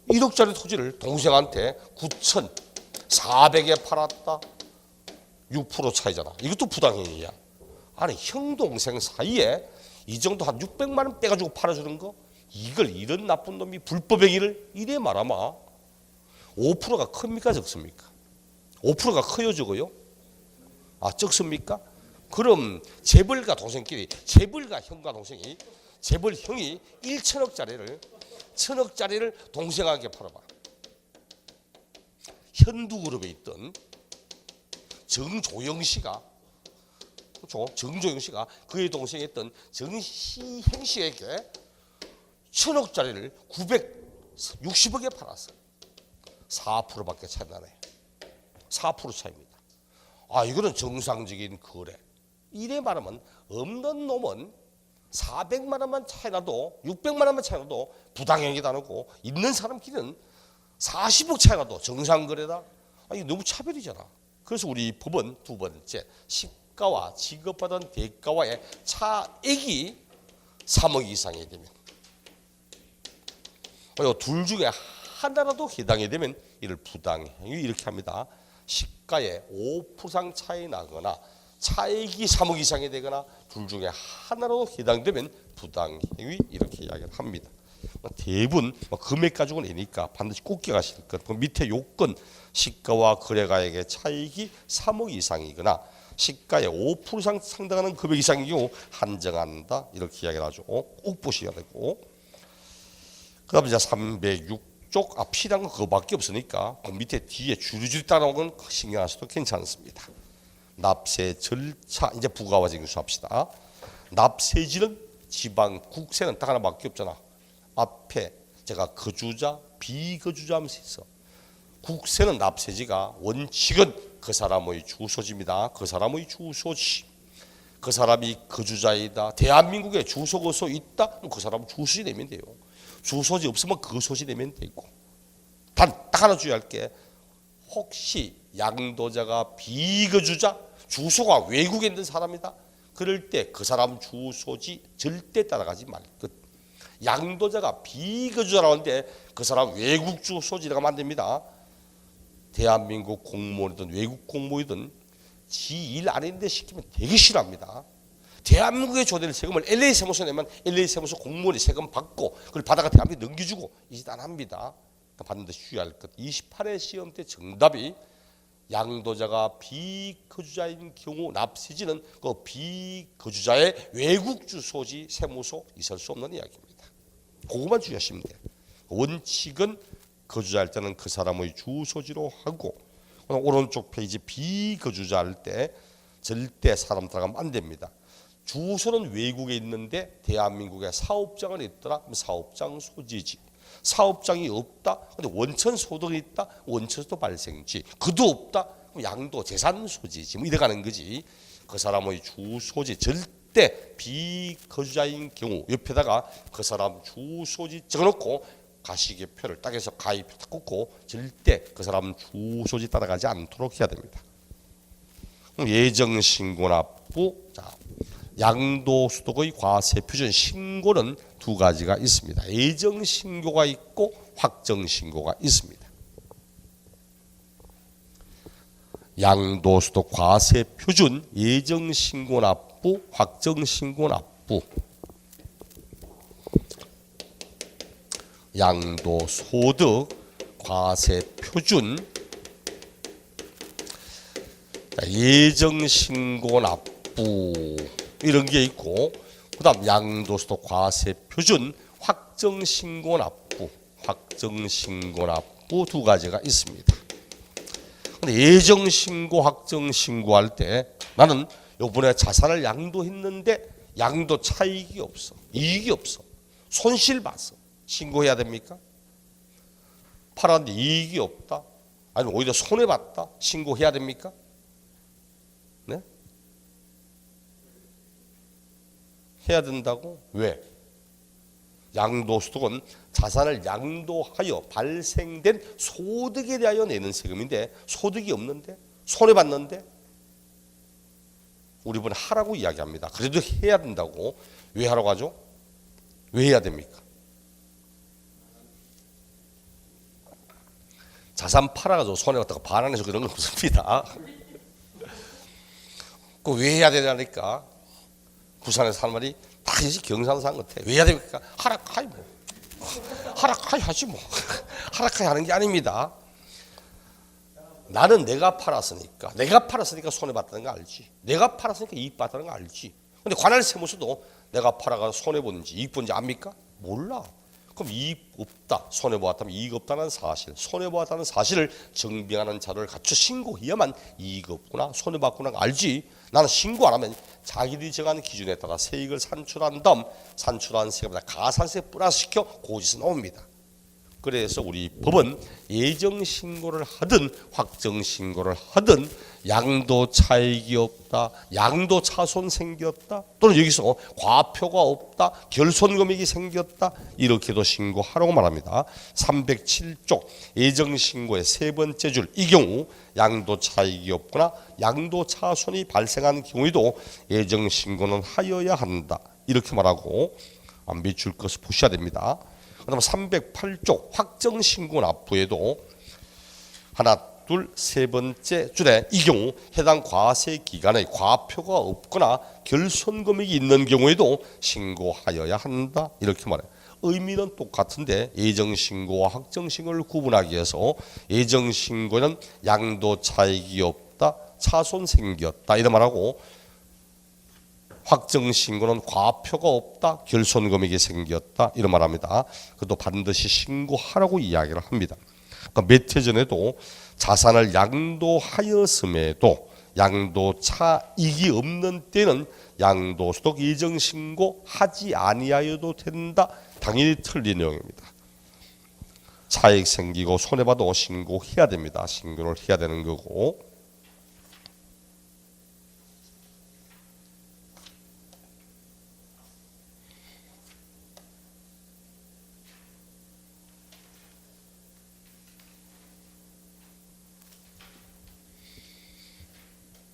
1억짜리 토지를 동생한테 9,400에 팔았다. 6% 차이잖아. 이것도 부당행위야. 아니 형 동생 사이에 이 정도 한 600만 원 빼가지고 팔아주는 거 이런 나쁜 놈이 불법 행위를 이래 말하마 5%가 큽니까 적습니까? 5%가 커요 적어요? 적습니까? 그럼 재벌가 동생끼리 재벌가 형과 동생이 재벌 형이 1천억짜리를 1,000억짜리를 동생에게 팔아봐. 현두그룹에 있던 정조영 씨가 그의 동생이었던 정시행 씨에게 1,000억짜리를 960억에 팔았어. 4%밖에 차이 나네. 4% 차이입니다. 이거는 정상적인 거래. 이래 말하면 없는 놈은 400만 원만 차이 나도 600만 원만 차이 나도 부당행위도 안 하고 있는 사람끼리는 40억 차이 나도 정상거래다. 이거 너무 차별이잖아. 그래서 우리 법은 두 번째 시가와 지급받은 대가와의 차액이 3억 이상이 되면 둘 중에 하나라도 해당이 되면 이를 부당행위 이렇게 합니다. 시가의 5% 이상 차이 나거나 차액이 3억 이상이 되거나 둘 중에 하나로 해당되면 부당행위 이렇게 이야기를 합니다. 대부분 금액 가지고 내니까 반드시 꼭 기억하실 것. 그 밑에 요건 시가와 거래가액의 차익이 3억 이상이거나 시가의 5% 이상 상당하는 금액 이상의 경우 한정한다 이렇게 이야기를 하죠. 꼭 보셔야 되고 그 다음에 이제 306쪽 필요한 건 그거밖에 없으니까 그 밑에 뒤에 줄줄이 따라오는 건 신경 안 써도 괜찮습니다. 납세 절차 이제 부가와 징수합시다. 납세지는 지방 국세는 딱 하나밖에 없잖아. 앞에 제가 거주자 비거주자 하면서 있어. 국세는 납세지가 원칙은 그 사람의 주소지입니다. 그 사람의 주소지. 그 사람이 거주자이다. 대한민국에 주소거소 있다. 그 사람 주소지 내면 돼요. 주소지 없으면 거소지 내면 되고. 단 딱 하나 주의할 게 혹시 양도자가 비거주자 주소가 외국에 있는 사람이다. 그럴 때 그 사람 주소지 절대 따라가지 말 것. 양도자가 비거주자라고 하는데 그 사람 외국 주소지라고 하면 안 됩니다. 대한민국 공무원이든 외국 공무원이든 지 일 안 했는데 시키면 되게 싫어합니다. 대한민국에 줘야 세금을 LA 세무서 내면 LA 세무서 공무원이 세금 받고 그걸 받아가 대한민국에 넘겨주고 이 짓 안 합니다. 반드시 주의할 것. 28회 시험 때 정답이 양도자가 비거주자인 경우 납세지는 그 비거주자의 외국 주소지 세무서 있을 수 없는 이야기입니다. 그것만 주의하시면 돼요. 원칙은 거주자일 때는 그 사람의 주소지로 하고 오른쪽 페이지 비거주자 할 때 절대 사람 들어가면 안 됩니다. 주소는 외국에 있는데 대한민국에 사업장은 있더라. 그럼 사업장 소지지. 사업장이 없다. 근데 원천 소득이 있다. 원천 소득 발생지. 그도 없다. 그럼 양도 재산 소지지. 이래 가는 거지. 그 사람의 주소지 절대 비거주자인 경우 옆에다가 그 사람 주소지 적어놓고 가시개표를 딱 해서 가입표 딱 꽂고 절대 그 사람 주소지 따라가지 않도록 해야 됩니다. 예정신고납부. 양도소득의 과세표준 신고는 두 가지가 있습니다. 예정신고가 있고 확정신고가 있습니다. 양도소득 과세표준, 예정신고납부, 확정신고납부. 양도소득 과세표준, 예정신고납부 이런 게 있고 그 다음 양도소득 과세표준 확정신고납부 두 가지가 있습니다. 근데 예정신고 확정신고 할 때 나는 요번에 자산을 양도했는데 양도 차익이 없어 이익이 없어 손실 봤어 신고해야 됩니까? 팔았는데 이익이 없다 아니면 오히려 손해봤다 신고해야 됩니까? 네? 해야 된다고? 왜? 양도소득은 자산을 양도하여 발생된 소득에 대하여 내는 세금인데 소득이 없는데 손해봤는데 우리 분 하라고 이야기합니다. 그래도 해야 된다고. 왜 하라고 하죠? 왜 해야 됩니까? 자산 팔아가지고 손해봤다고 반환해서 그런 건 없습니다. 그 왜 해야 되냐니까 부산에 사는 말이 다 경상도 사는 것 같아. 왜 해야 됩니까? 하라 하이 뭐 하락하야지 뭐. 하락하야 하는 게 아닙니다. 나는 내가 팔았으니까 손해봤다는 거 알지. 내가 팔았으니까 이익 봤다는 거 알지. 근데 관할 세무서도 내가 팔아가 손해본지 이익 본지 압니까? 몰라. 그럼 이익 없다, 손해보았다면 이익 없다는 사실, 손해보았다는 사실을 증빙하는 자료를 갖춰 신고해야만 이익 없구나, 손해봤구나 알지. 나는 신고 안 하면 자기들이 정한 기준에 따라 세액을 산출한 다음 산출한 세금에다 가산세 플러스시켜 고지서 나옵니다. 그래서 우리 법은 예정 신고를 하든 확정 신고를 하든 양도 차익이 없다, 양도 차손 생겼다, 또는 여기서 과표가 없다, 결손 금액이 생겼다, 이렇게도 신고하라고 말합니다. 307조 예정 신고의 세 번째 줄, 이 경우 양도 차익이 없거나 양도 차손이 발생한 경우에도 예정 신고는 하여야 한다, 이렇게 말하고 밑줄 것을 보셔야 됩니다. 그다음 308조 확정신고 납부에도 하나, 둘, 세 번째 줄에 이 경우 해당 과세 기간에 과표가 없거나 결손 금액이 있는 경우에도 신고하여야 한다, 이렇게 말해요. 의미는 똑같은데 예정신고와 확정신고를 구분하기 위해서 예정신고는 양도 차익이 없다, 차손 생겼다 이런 말하고, 확정신고는 과표가 없다, 결손금액이 생겼다 이런 말합니다. 그것도 반드시 신고하라고 이야기를 합니다. 그러니까 몇 해 전에도 자산을 양도하였음에도 양도 차익이 없는 때는 양도소득 예정신고 하지 아니하여도 된다, 당연히 틀린 내용입니다. 차익 생기고 손해봐도 신고해야 됩니다. 신고를 해야 되는 거고,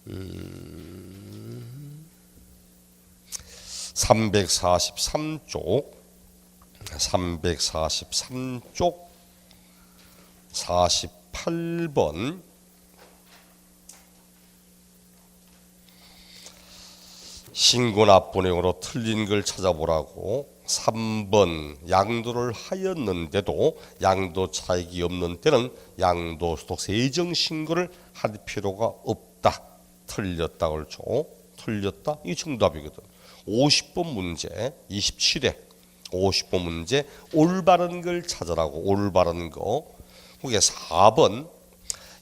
음, 343쪽 48번 신고 납부 내용으로 틀린 걸 찾아보라고. 3번 양도를 하였는데도 양도 차익이 없는 때는 양도소득세 예정신고를 할 필요가 없다, 틀렸다 그렇죠. 틀렸다, 이 정답이거든. 50번 문제 27회 50번 문제 올바른 걸 찾으라고. 올바른 거. 그게 4번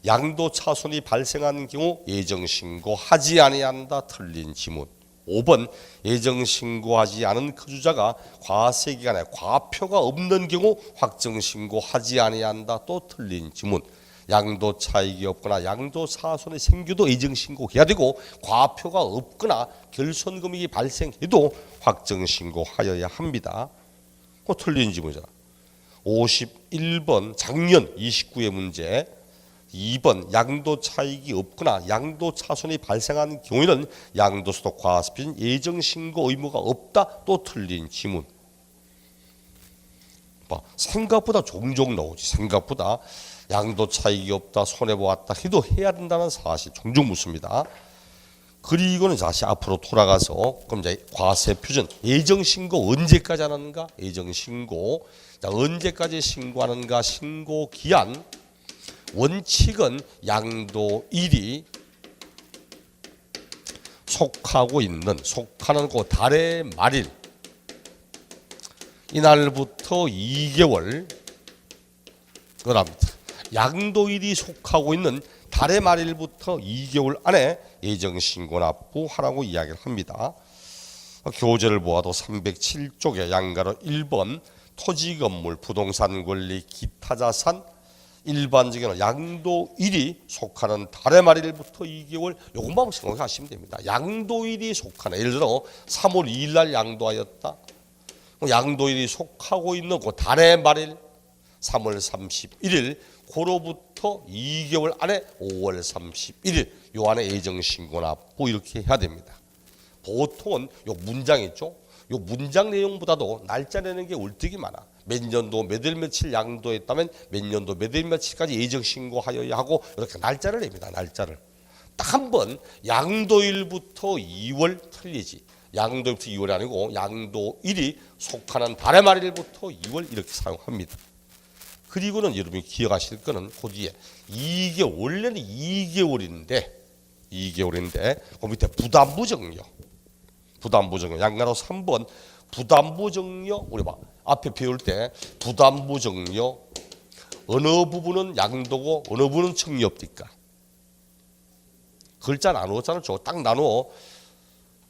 양도 차손이 발생한 경우 예정신고 하지 아니한다, 틀린 지문. 5번 예정신고하지 않은 거주자가 과세기간에 과표가 없는 경우 확정신고하지 아니한다, 또 틀린 지문. 양도 차익이 없거나 양도 차손이 생겨도 예정신고해야 되고, 과표가 없거나 결손금액이 발생해도 확정신고하여야 합니다. 틀린 지문이잖아. 51번 작년 29회 문제 2번 양도 차익이 없거나 양도 차손이 발생한 경우에는 양도소득 과세표준 예정신고 의무가 없다, 또 틀린 지문. 생각보다 종종 나오지. 생각보다 양도 차익이 없다, 손해보았다 해도 해야 된다는 사실 종종 묻습니다. 그리고는 다시 앞으로 돌아가서 그럼 이제 과세표준 예정신고 언제까지 하는가? 예정신고 언제까지 신고하는가? 신고기한 원칙은 양도일이 속하는 그 달의 말일 이날부터 2개월 그럽니다. 양도일이 속하고 있는 달의 말일부터 2개월 안에 예정신고 납부하라고 이야기를 합니다. 교재를 보아도 307쪽에 양가로 1번 토지 건물 부동산 권리 기타 자산 일반적인 양도일이 속하는 달의 말일부터 2개월, 요것만 생각하시면 됩니다. 양도일이 속하는, 예를 들어 3월 2일 날 양도하였다. 양도일이 속하고 있는 그 달의 말일 3월 31일, 고로부터 2개월 안에 5월 31일 요 안에 예정신고 납부 이렇게 해야 됩니다. 보통은 요 문장 있죠. 요 문장 내용보다도 날짜 내는 게 월등히 많아. 몇 년도 몇 일 며칠 양도했다면 몇 년도 몇 일 며칠까지 예정신고하여야 하고 이렇게 날짜를 냅니다. 날짜를 딱 한 번 양도일부터 2월 틀리지. 양도부터 2월이 아니고 양도일이 속하는 달의 말일부터 2월 이렇게 사용합니다. 그리고는 여러분이 기억하실 거는 그 뒤에 2개월, 원래는 2개월인데 그 밑에 부담부정료 양가로 3번 부담부정료 우리 봐 앞에 배울 때 부담부정료 어느 부분은 양도고 어느 부분은 청료입니까? 글자 나누었잖아요. 딱 나누어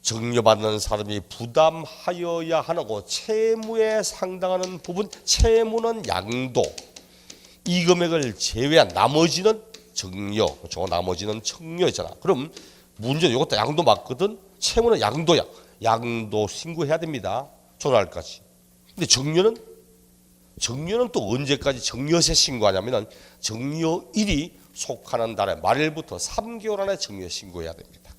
정료받는 사람이 부담하여야 하는 거 채무에 상당하는 부분 채무는 양도 이 금액을 제외한 나머지는 정료 그렇죠? 나머지는 청료잖아. 그럼 문제는 이것도 양도 맞거든. 채무는 양도야. 양도 신고해야 됩니다. 조날까지. 근데 정료는 또 언제까지 정료세 신고하냐면은 정료일이 속하는 달의 말일부터 3개월 안에 정료 신고해야 됩니다.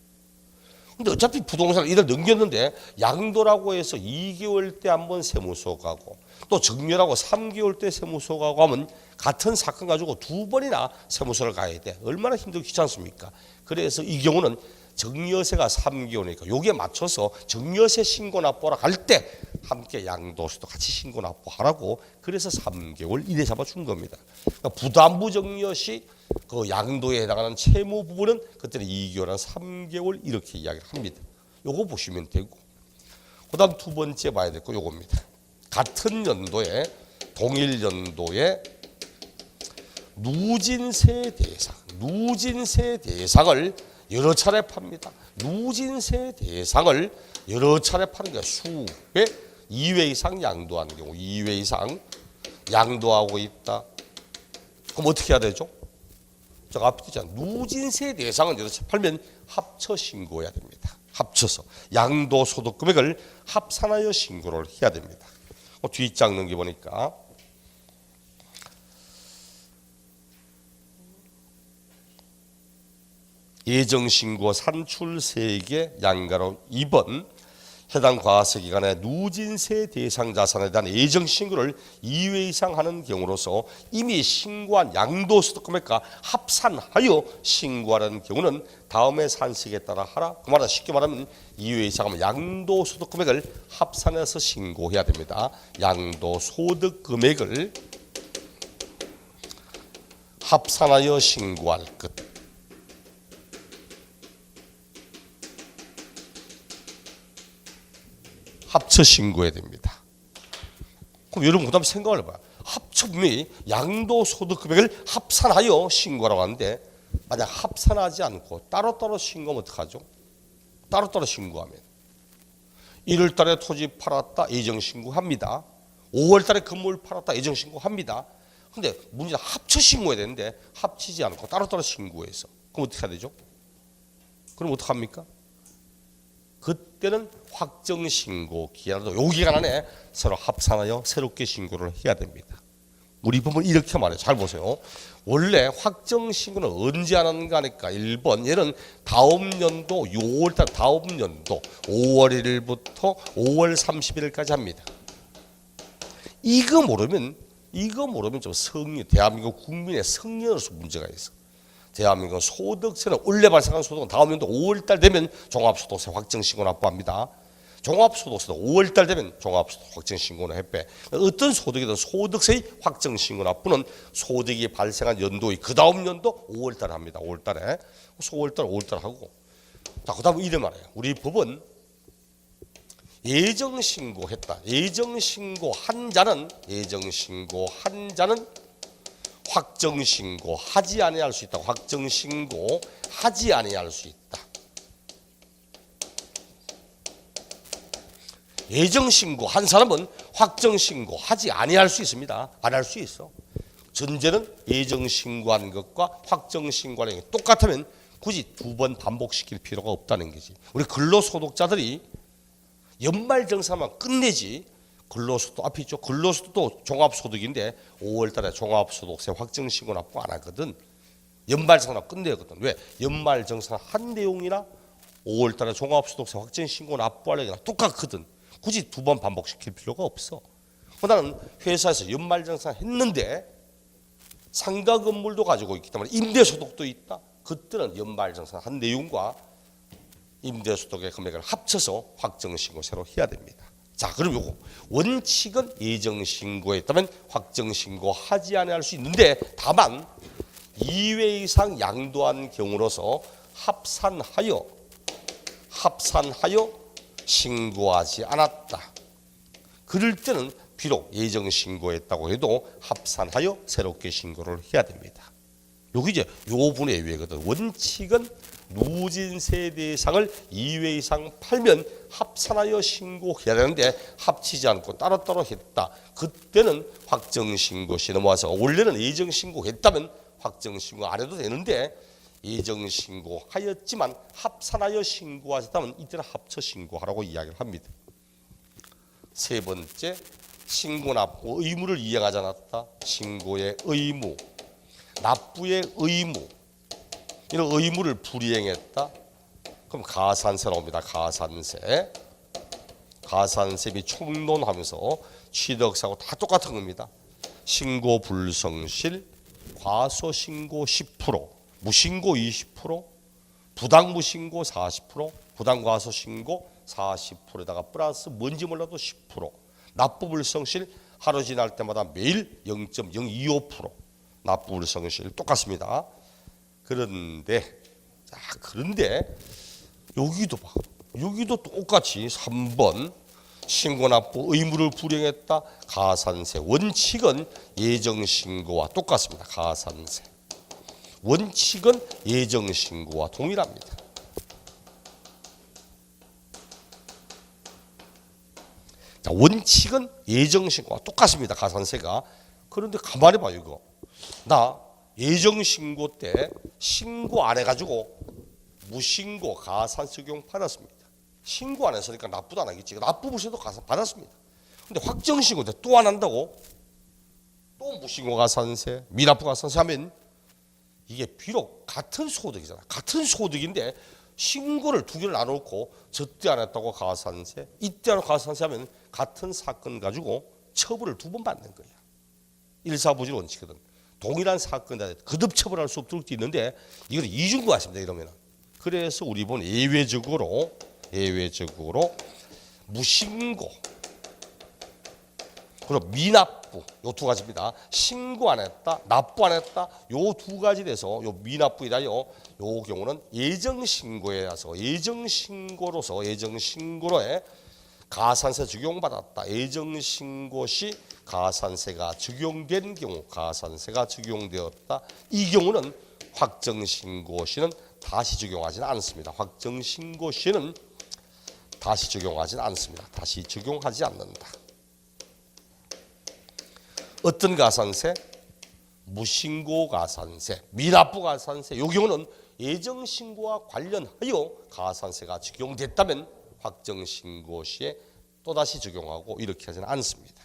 근데 어차피 부동산 일을 넘겼는데 양도라고 해서 2개월 때 한 번 세무서 가고 또 정료라고 3개월 때 세무서 가고 하면 같은 사건 가지고 2번이나 세무서를 가야 돼. 얼마나 힘들고 귀찮습니까? 그래서 이 경우는 정료세가 3개월이니까 요게 맞춰서 정료세 신고 납부하러 갈 때 함께 양도세도 같이 신고 납부하라고 그래서 3개월 이래 잡아준 겁니다. 그러니까 부담부 정료시 그 양도에 해당하는 채무 부분은 그때는 2개월 한 3개월 이렇게 이야기를 합니다. 요거 보시면 되고 그 다음 두 번째 봐야 될 거 요겁니다. 같은 연도에 동일 연도에 누진세 대상을 여러 차례 팝니다. 누진세 대상을 여러 차례 파는 게 수배 2회 이상 양도하는 경우 2회 이상 양도하고 있다. 그럼 어떻게 해야 되죠? 제가 앞에 있잖아. 누진세 대상은 여러 차례 팔면 합쳐 신고해야 됩니다. 합쳐서 양도소득 금액을 합산하여 신고를 해야 됩니다. 뒷장 넘겨보니까 예정신고 산출세액의 양가로 2번 해당 과세기간에 누진세 대상 자산에 대한 예정신고를 2회 이상 하는 경우로서 이미 신고한 양도소득 금액과 합산하여 신고하는 경우는 다음의 산식에 따라 하라. 그 말은 쉽게 말하면 2회 이상 하면 양도소득 금액을 합산해서 신고해야 됩니다. 양도소득 금액을 합산하여 신고할 것. 합쳐 신고해야 됩니다. 그럼 여러분 그다음에 생각을 해봐요. 합쳐 분명히 양도소득 금액을 합산하여 신고하라고 하는데 만약 합산하지 않고 따로따로 신고하면 어떡하죠? 따로따로 신고하면 1월 달에 토지 팔았다 예정신고합니다. 5월 달에 건물 팔았다 예정신고합니다. 근데 문제는 합쳐 신고해야 되는데 합치지 않고 따로따로 신고해서 그럼 어떻게 해야 되죠? 그럼 어떡합니까? 그때는 확정신고 기간도 요 기간 안에 서로 합산하여 새롭게 신고를 해야 됩니다. 우리 법은 이렇게 말해요. 잘 보세요. 원래 확정신고는 언제 하는가 하니까 1번 얘는 다음 연도 6월달 다음 연도 5월 1일부터 5월 31일까지 합니다. 이거 모르면 좀 대한민국 국민의 성년으로서 문제가 있어. 대한민국 소득세는 원래 발생한 소득은 다음 연도 5월달 되면 종합소득세 확정신고 납부합니다. 종합소득세도 5월달 되면 종합소득 확정신고는 해빼. 어떤 소득이든 소득세의 확정신고 납부는 소득이 발생한 연도의 그 다음 연도 5월달에 합니다. 5월달에 5월달 하고 자 그다음 이래 말해요. 우리 법은 예정신고했다. 예정신고한 자는 확정신고 하지 아니할 수 있다. 확정신고 하지 아니할 수 있다. 예정신고 한 사람은 확정신고 하지 아니할 수 있습니다. 안 할 수 있어. 전제는 예정신고한 것과 확정신고하는 게 똑같으면 굳이 2번 반복시킬 필요가 없다는 거지. 우리 근로소득자들이 연말정산만 끝내지 근로소득 앞에 있죠. 근로소득도 종합소득인데 5월달에 종합소득세 확정신고 납부 안 하거든. 연말정산 끝내거든. 왜? 연말정산 한 내용이나 5월달에 종합소득세 확정신고 납부하려니까 똑같거든. 굳이 2번 반복시킬 필요가 없어. 나는 회사에서 연말정산 했는데 상가 건물도 가지고 있기 때문에 임대소득도 있다. 그때는 연말정산 한 내용과 임대소득의 금액을 합쳐서 확정신고세로 해야 됩니다. 자, 그럼 요거 원칙은 예정신고에 있다면 확정신고하지 않아야 할 수 있는데, 다만 2회 이상 양도한 경우로서 합산하여 신고하지 않았다. 그럴 때는 비록 예정신고했다고 해도 합산하여 새롭게 신고를 해야 됩니다. 여기 이제 요 분의 예외거든. 원칙은 누진세 대상을 2회 이상 팔면 합산하여 신고해야 되는데 합치지 않고 따로따로 했다. 그때는 확정신고시 넘어와서, 원래는 예정신고했다면 확정신고 안 해도 되는데 예정신고하였지만 합산하여 신고하셨다면 이때는 합쳐 신고하라고 이야기를 합니다. 세 번째, 신고 납부 의무를 이행하지 않았다. 신고의 의무, 납부의 의무, 이런 의무를 불이행했다. 그럼 가산세 나옵니다. 가산세 및 총론하면서 취득세하고 다 똑같은 겁니다. 신고 불성실, 과소신고 10%, 무신고 20%, 부당무신고 40%, 부당과소신고 40%에다가 플러스 뭔지 몰라도 10%, 납부불성실 하루 지날 때마다 매일 0.025%, 납부불성실 똑같습니다. 그런데 여기도 봐. 여기도 똑같이 3번 신고납부 의무를 불이행했다. 가산세 원칙은 예정신고와 똑같습니다. 가산세 원칙은 예정신고와 동일합니다. 자, 원칙은 예정신고와 똑같습니다. 가산세가. 그런데 가만히 봐요. 이거 나 예정신고 때 신고 안 해가지고 무신고 가산세 적용 받았습니다. 신고 안 했으니까 납부도 안 하겠지. 납부불세도 가산 받았습니다. 근데 확정신고 때 또 안 한다고? 또 무신고 가산세, 미납부 가산세 하면 이게 비록 같은 소득이잖아. 같은 소득인데 신고를 두 개를 나눠놓고 저때 안 했다고 가산세, 이때 안 했다고 가산세 하면 같은 사건 가지고 처벌을 2번 받는 거야. 일사부질 원칙이거든. 동일한 사건에 거듭 처벌할 수 없도록 돼 있는데 이걸 이중과 하십니다. 이러면은. 그래서 우리 본 예외적으로 무신고 그리고 미납부 요 2가지입니다. 신고 안 했다, 납부 안 했다, 요 2가지 돼서 요 미납부이라요. 요 경우는 예정신고에서 예정신고로에 가산세 적용받았다. 예정신고 시 가산세가 적용된 경우, 가산세가 적용되었다. 이 경우는 확정신고 시는 다시 적용하지는 않습니다. 확정신고 시는 다시 적용하지는 않습니다. 다시 적용하지 않는다. 어떤 가산세? 무신고 가산세, 미납부 가산세. 이 경우는 예정신고와 관련하여 가산세가 적용됐다면 확정신고 시에 또다시 적용하고 이렇게 하지는 않습니다.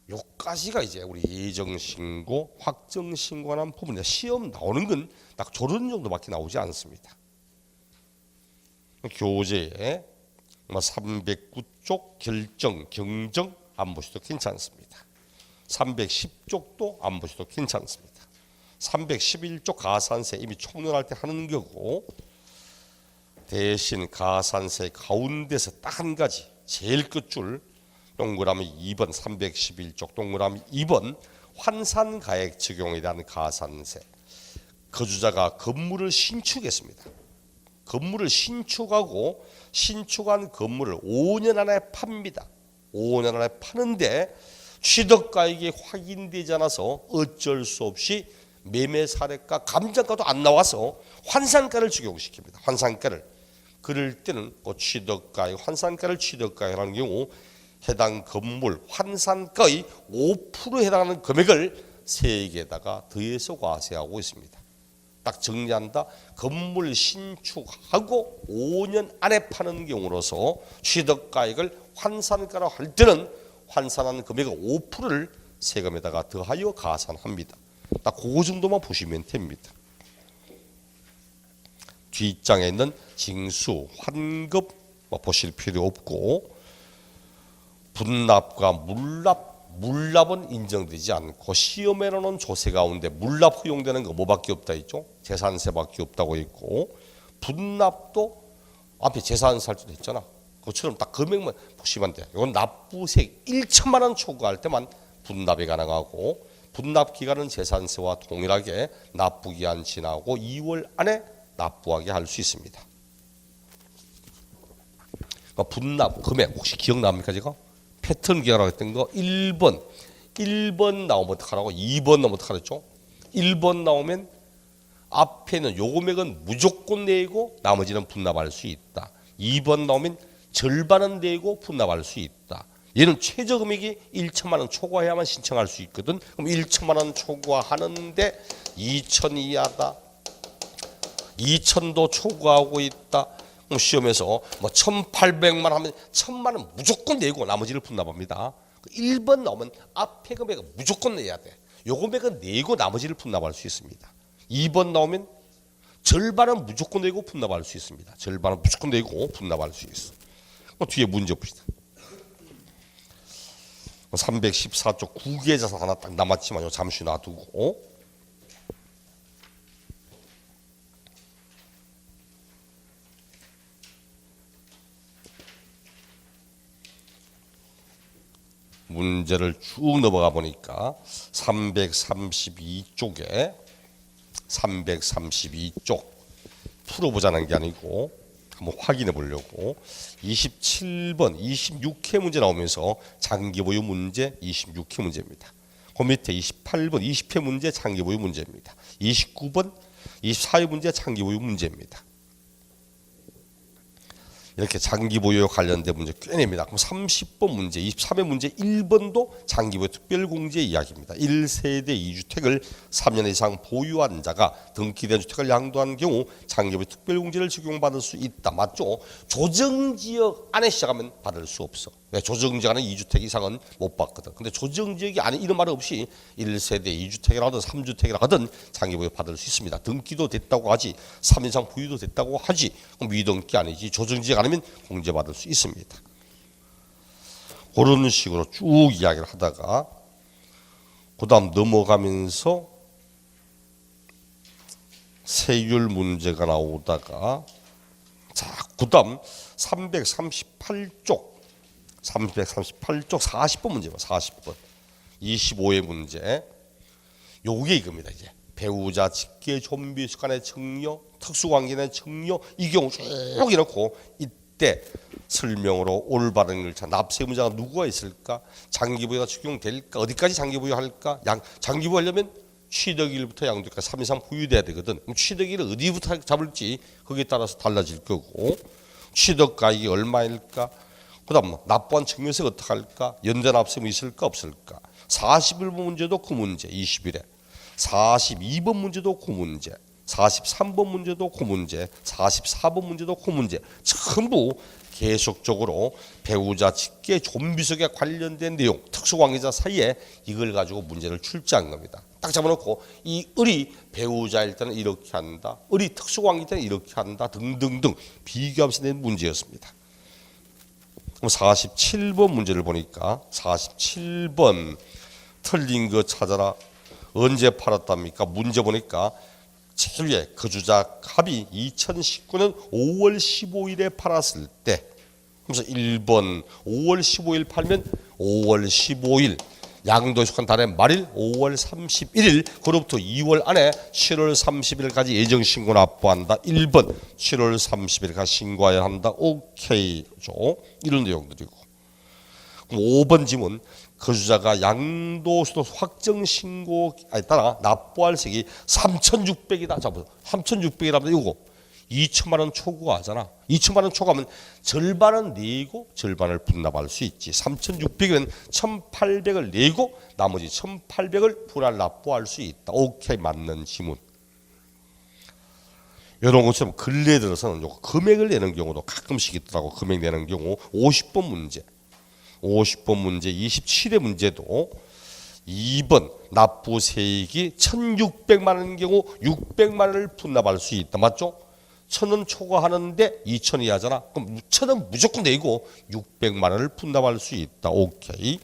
요까지가 이제 우리 예정신고, 확정신고라는 부분에 시험 나오는 건 딱 저런 정도밖에 나오지 않습니다. 교재에 309쪽 결정, 경정 안 보셔도 괜찮습니다. 310쪽도 안 보셔도 괜찮습니다. 311쪽 가산세 이미 총론할 때 하는 거고, 대신 가산세 가운데서 딱 한 가지 제일 끝줄 동그라미 2번 311쪽 동그라미 2번 환산가액 적용에 대한 가산세. 거주자가 건물을 신축했습니다. 건물을 신축하고 신축한 건물을 5년 안에 팝니다. 5년 안에 파는데 취득가액이 확인되지 않아서 어쩔 수 없이 매매 사례가 감정가도 안 나와서 환산가를 적용시킵니다. 환산가를. 그럴 때는 그 취득가액, 환산가를 취득가액이라는 경우 해당 건물 환산가의 5%에 해당하는 금액을 세액에다가 더해서 과세하고 있습니다. 딱 정리한다. 건물 신축하고 5년 안에 파는 경우로서 취득가액을 환산가로 할 때는 환산한 금액의 5%를 세금에다가 더하여 가산합니다. 딱 그 정도만 보시면 됩니다. 뒷장에 있는 징수, 환급 보실 필요 없고, 분납과 물납은 인정되지 않고 시험에 나오는 조세 가운데 물납 허용되는 거 뭐밖에 없다 있죠? 재산세밖에 없다고 있고, 분납도 앞에 재산세 할 때도 했잖아. 그것처럼 딱 금액만 보시면 돼. 이건 납부세액 1천만 원 초과할 때만 분납이 가능하고, 분납 기간은 재산세와 동일하게 납부기한 지나고 2월 안에 납부하게 할 수 있습니다. 그러니까 분납 금액 혹시 기억납니까? 제가 패턴 기하라고 했던 거 1번 나오면 어떡하라고, 2번 나오면 어떡하랬죠? 1번 나오면 앞에는 요 금액은 무조건 내고 나머지는 분납할 수 있다. 2번 나오면 절반은 내고 분납할 수 있다. 얘는 최저 금액이 1천만 원 초과해야만 신청할 수 있거든. 그럼 1천만 원 초과하는데 2천 이하다. 2천도 초과하고 있다. 그럼 시험에서 뭐 1,800만 하면 1,000만 원 무조건 내고 나머지를 분납합니다. 1번 나오면 앞에 금액은 무조건 내야 돼. 요 금액은 내고 나머지를 분납할 수 있습니다. 2번 나오면 절반은 무조건 내고 분납할 수 있습니다. 절반은 무조건 내고 분납할 수 있어. 뒤에 문제 봅시다. 314쪽 구계자산 하나 딱 남았지만 잠시 놔두고, 문제를 쭉 넘어가 보니까 332쪽에 332쪽 풀어보자는 게 아니고 한번 확인해 보려고 27번 26회 문제 나오면서 장기보유 문제 26회 문제입니다. 그 밑에 28번 20회 문제 장기보유 문제입니다. 29번 24회 문제 장기보유 문제입니다. 이렇게 장기보유에 관련된 문제 꽤 냅니다. 그럼 30번 문제, 23회 문제 1번도 장기보유 특별공제 이야기입니다. 1세대 2주택을 3년 이상 보유한 자가 등기된 주택을 양도한 경우 장기보유 특별공제를 적용받을 수 있다. 맞죠? 조정지역 안에 시작하면 받을 수 없어. 왜? 조정지역 안에 2주택 이상은 못 받거든. 근데 조정지역이 안에 이런 말 없이 1세대 2주택이라 하든 3주택이라 하든 장기보유 받을 수 있습니다. 등기도 됐다고 하지, 3년 이상 보유도 됐다고 하지, 그럼 미등기 아니지. 조정지역 아니면 공제받을 수 있습니다. 그런 식으로 쭉 이야기를 하다가 그 다음 넘어가면서 세율 문제가 나오다가, 자, 그 다음 338쪽 40번 문제입니다. 40번 25회 문제, 요게 이겁니다. 이제 배우자 직계 좀비수 간의 청려, 특수관계의 청려, 이 경우 쭉 이렇고, 이때 설명으로 올바른 절차, 납세의무자가 누구가 있을까, 장기보유가 적용될까, 어디까지 장기보유할까, 장기보유하려면 취득일부터 양도까지 3년 이상 보유돼야 되거든. 그럼 취득일을 어디부터 잡을지 거기에 따라서 달라질 거고, 취득가액이 얼마일까, 그 다음 납부한 증여세 어떻게 할까, 연대납세의무 있을까 없을까. 41번 문제도 그 문제 20일에, 42번 문제도 그 문제, 43번 문제도 그 문제, 44번 문제도 그 문제, 전부 계속적으로 배우자 직계 좀비속에 관련된 내용, 특수관계자 사이에 이걸 가지고 문제를 출제한 겁니다. 딱 잡아놓고 이 을이 배우자일 때는 이렇게 한다, 을이 특수관계일 때는 이렇게 한다 등등등 비교하면서 낸 문제였습니다. 그럼 47번 문제를 보니까 47번 틀린 거 찾아라. 언제 팔았답니까? 문제 보니까 제일 위에 거주자 갑이 2019년 5월 15일에 팔았을 때, 그래서 1번 5월 15일 팔면 5월 15일 양도에 속한 달의 말일 5월 31일, 그로부터 2월 안에 7월 30일까지 예정신고 납부한다. 1번 7월 30일까지 신고해야 한다. 오케이죠. 이런 내용들이고, 그럼 5번 지문, 거주자가 양도소득 확정신고에 따라 납부할 세액이 3,600이다. 자, 3,600이라면 이거 2천만 원 초과하잖아. 2천만 원 초과하면 절반은 내고 절반을 분납할 수 있지. 3,600이면 1,800을 내고 나머지 1,800을 분할 납부할 수 있다. 오케이, 맞는 지문. 이런 것처럼 근래에 들어서는 금액을 내는 경우도 가끔씩 있더라고. 금액 내는 경우 50번 문제 27회 문제도 2번 납부세액이 1,600만 원인 경우 600만 원을 분납할 수 있다. 맞죠? 1,000원 초과하는데 2,000이 하잖아. 그럼 1,000원 무조건 내고 600만 원을 분납할 수 있다. 오케이.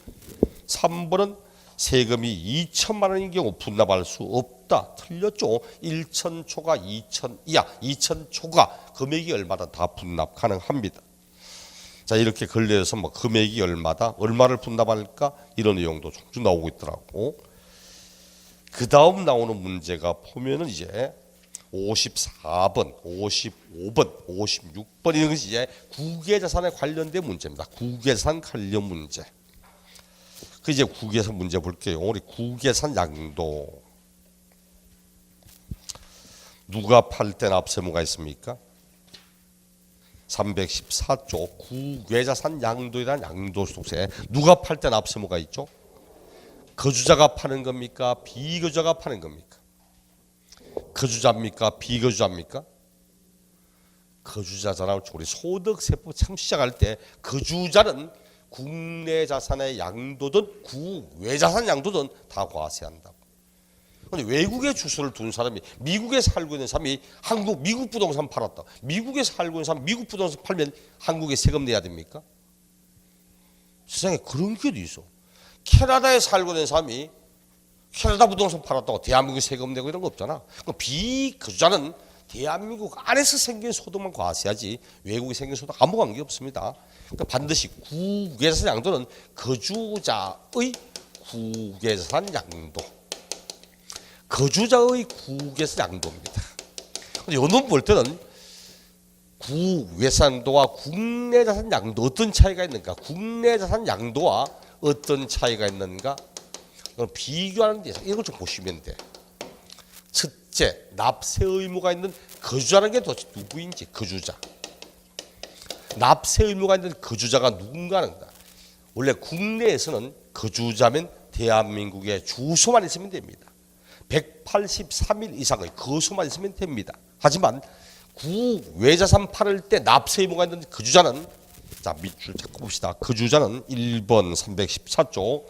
3번은 세금이 2천만 원인 경우 분납할 수 없다. 틀렸죠. 1천 초과 2천 이하, 2천 초과 금액이 얼마다 다 분납 가능합니다. 자, 이렇게 걸려서 뭐 금액이 얼마를 분납할까 이런 내용도 종종 나오고 있더라고. 그 다음 나오는 문제가 보면은 이제 54번, 55번, 56번 이런 것이 이제 국외자산에 관련된 문제입니다. 국외자산 관련 문제. 그 이제 국외자산 문제 볼게요. 우리 국외자산 양도 누가 팔 때 납세무가 있습니까? 314조 국외자산 양도에 대한 양도소득세 누가 팔 때 납세무가 있죠? 거주자가 파는 겁니까? 비거주자가 파는 겁니까? 거주자입니까? 비거주자입니까? 거주자잖아. 우리 소득세법 처음 시작할 때 거주자는 국내 자산의 양도든 국외자산 양도든 다 과세한다고. 근데 외국에 주소를 둔 사람이 미국에 살고 있는 사람이 미국 부동산 팔았다. 미국에 살고 있는 사람 미국 부동산 팔면 한국에 세금 내야 됩니까? 세상에 그런 게 어디 있어. 캐나다에 살고 있는 사람이 캐나다 부동산 팔았다고 대한민국에 세금 내고 이런 거 없잖아. 그럼 비거주자는 대한민국 안에서 생긴 소득만 과세하지 외국에 생긴 소득 아무 관계 없습니다. 그러니까 반드시 국외자산 양도는 거주자의 국외자산 양도. 거주자의 국외자산 양도입니다. 근데 요놈 볼 때는 국외자산 양도와 국내 자산 양도 어떤 차이가 있는가? 국내 자산 양도와 어떤 차이가 있는가? 비교하는 데 이걸 좀 보시면 돼. 첫째, 납세 의무가 있는 거주자라는 게 도대체 누구인지 거주자. 납세 의무가 있는 거주자가 누군가는가? 원래 국내에서는 거주자면 대한민국의 주소만 있으면 됩니다. 183일 이상의 거소만 있으면 됩니다. 하지만 국외자산 팔을 때 납세 의무가 있는 거주자는 자 밑줄 잡고 봅시다. 거주자는 1번 314조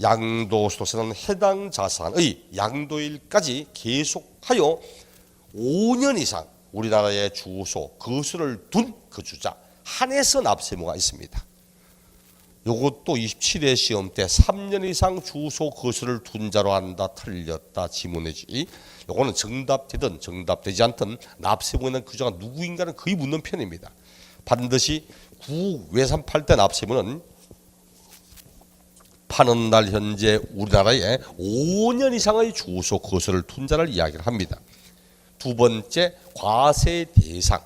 양도소득세는 해당 자산의 양도일까지 계속하여 5년 이상 우리나라의 주소, 거수를 둔 거주자 한해서 납세 의무가 있습니다. 요것도 27회 시험 때 3년 이상 주소 거수를 둔 자로 한다. 틀렸다. 지문이지. 요거는 정답되든 정답되지 않든 납세 의무는 거주자가 누구인가는 거의 묻는 편입니다. 반드시 국외산 팔 때 납세 의무는 파는 날 현재 우리나라에 5년 이상의 주소 거수를 둔 자를 이야기를 합니다. 두 번째, 과세 대상.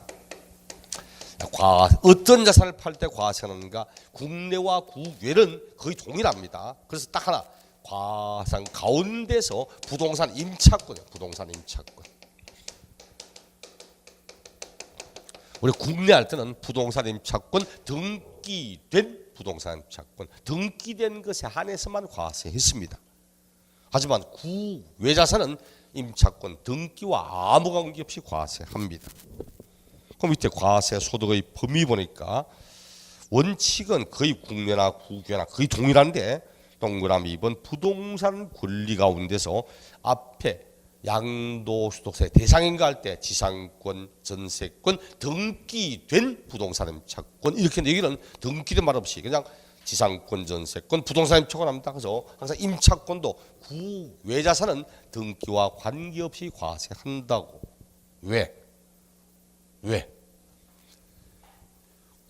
어떤 자산을 팔 때 과세하는가? 국내와 국외는 거의 동일합니다. 그래서 딱 하나, 과상 가운데서 부동산 임차권이에요. 부동산 임차권. 우리 국내 할 때는 부동산 임차권 등기된 부동산 임차권 등기된 것에 한해서만 과세했습니다. 하지만 국외 자산은 임차권 등기와 아무 관계없이 과세합니다. 그럼 밑에 과세 소득의 범위 보니까 원칙은 거의 국내나 국외나 거의 동일한데 동그라미 2번 부동산 권리 가운데서 앞에 양도소득세 대상인가 할 때 지상권, 전세권, 등기된 부동산 임차권 이렇게 여기는 등기된 말 없이 그냥 지상권, 전세권, 부동산 임차권 합니다. 그래서 항상 임차권도 국외 자산은 등기와 관계없이 과세한다고. 왜?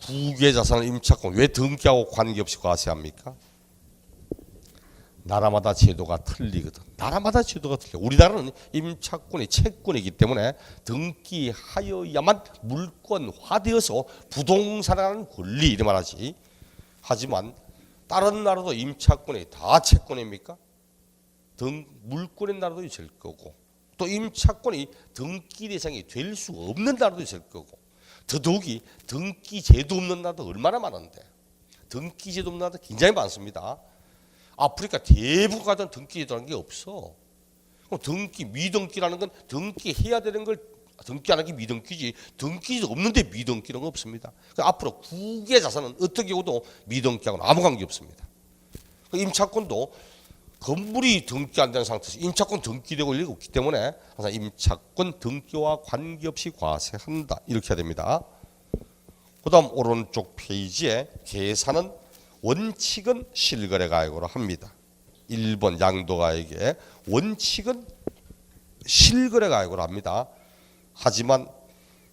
국외 자산을 임차권 왜 등기하고 관계없이 과세합니까? 나라마다 제도가 틀리거든. 나라마다 제도가 틀려. 우리나라는 임차권이 채권이기 때문에 등기하여야만 물권화되어서 부동산이라는 권리 이름 말하지. 하지만 다른 나라도 임차권이 다 채권입니까? 물권인 나라도 있을 거고 또 임차권이 등기 대상이 될 수 없는 나라도 있을 거고 더더욱이 등기제도 없는 나라도 얼마나 많은데 등기제도 없는 나라도 굉장히 많습니다. 아프리카 대부가는 등기제도라는 게 없어. 그럼 미등기라는 건 등기해야 되는 걸 등기하는 게 미등기지 등기제도 없는데 미등기는 없습니다. 앞으로 국외 자산은 어떤 경우도 미등기하고는 아무 관계 없습니다. 임차권도 건물이 등기 안 된 상태에서 임차권 등기되고 이런 게 없기 때문에 항상 임차권 등기와 관계없이 과세한다. 이렇게 해야 됩니다. 그 다음 오른쪽 페이지에 계산은 원칙은 실거래 가액으로 합니다. 1번 양도가액의 원칙은 실거래가액으로 합니다. 하지만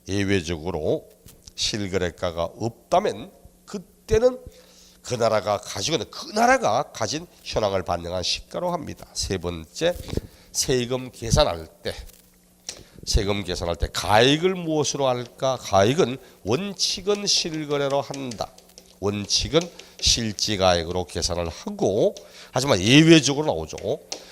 예외적으로 실거래가가 없다면 그때는 그 나라가 가진 현황을 반영한 시가로 합니다. 세 번째, 세금 계산할 때 가액을 무엇으로 할까? 가액은 원칙은 실거래로 한다. 원칙은 실지가액으로 계산을 하고, 하지만 예외적으로 나오죠.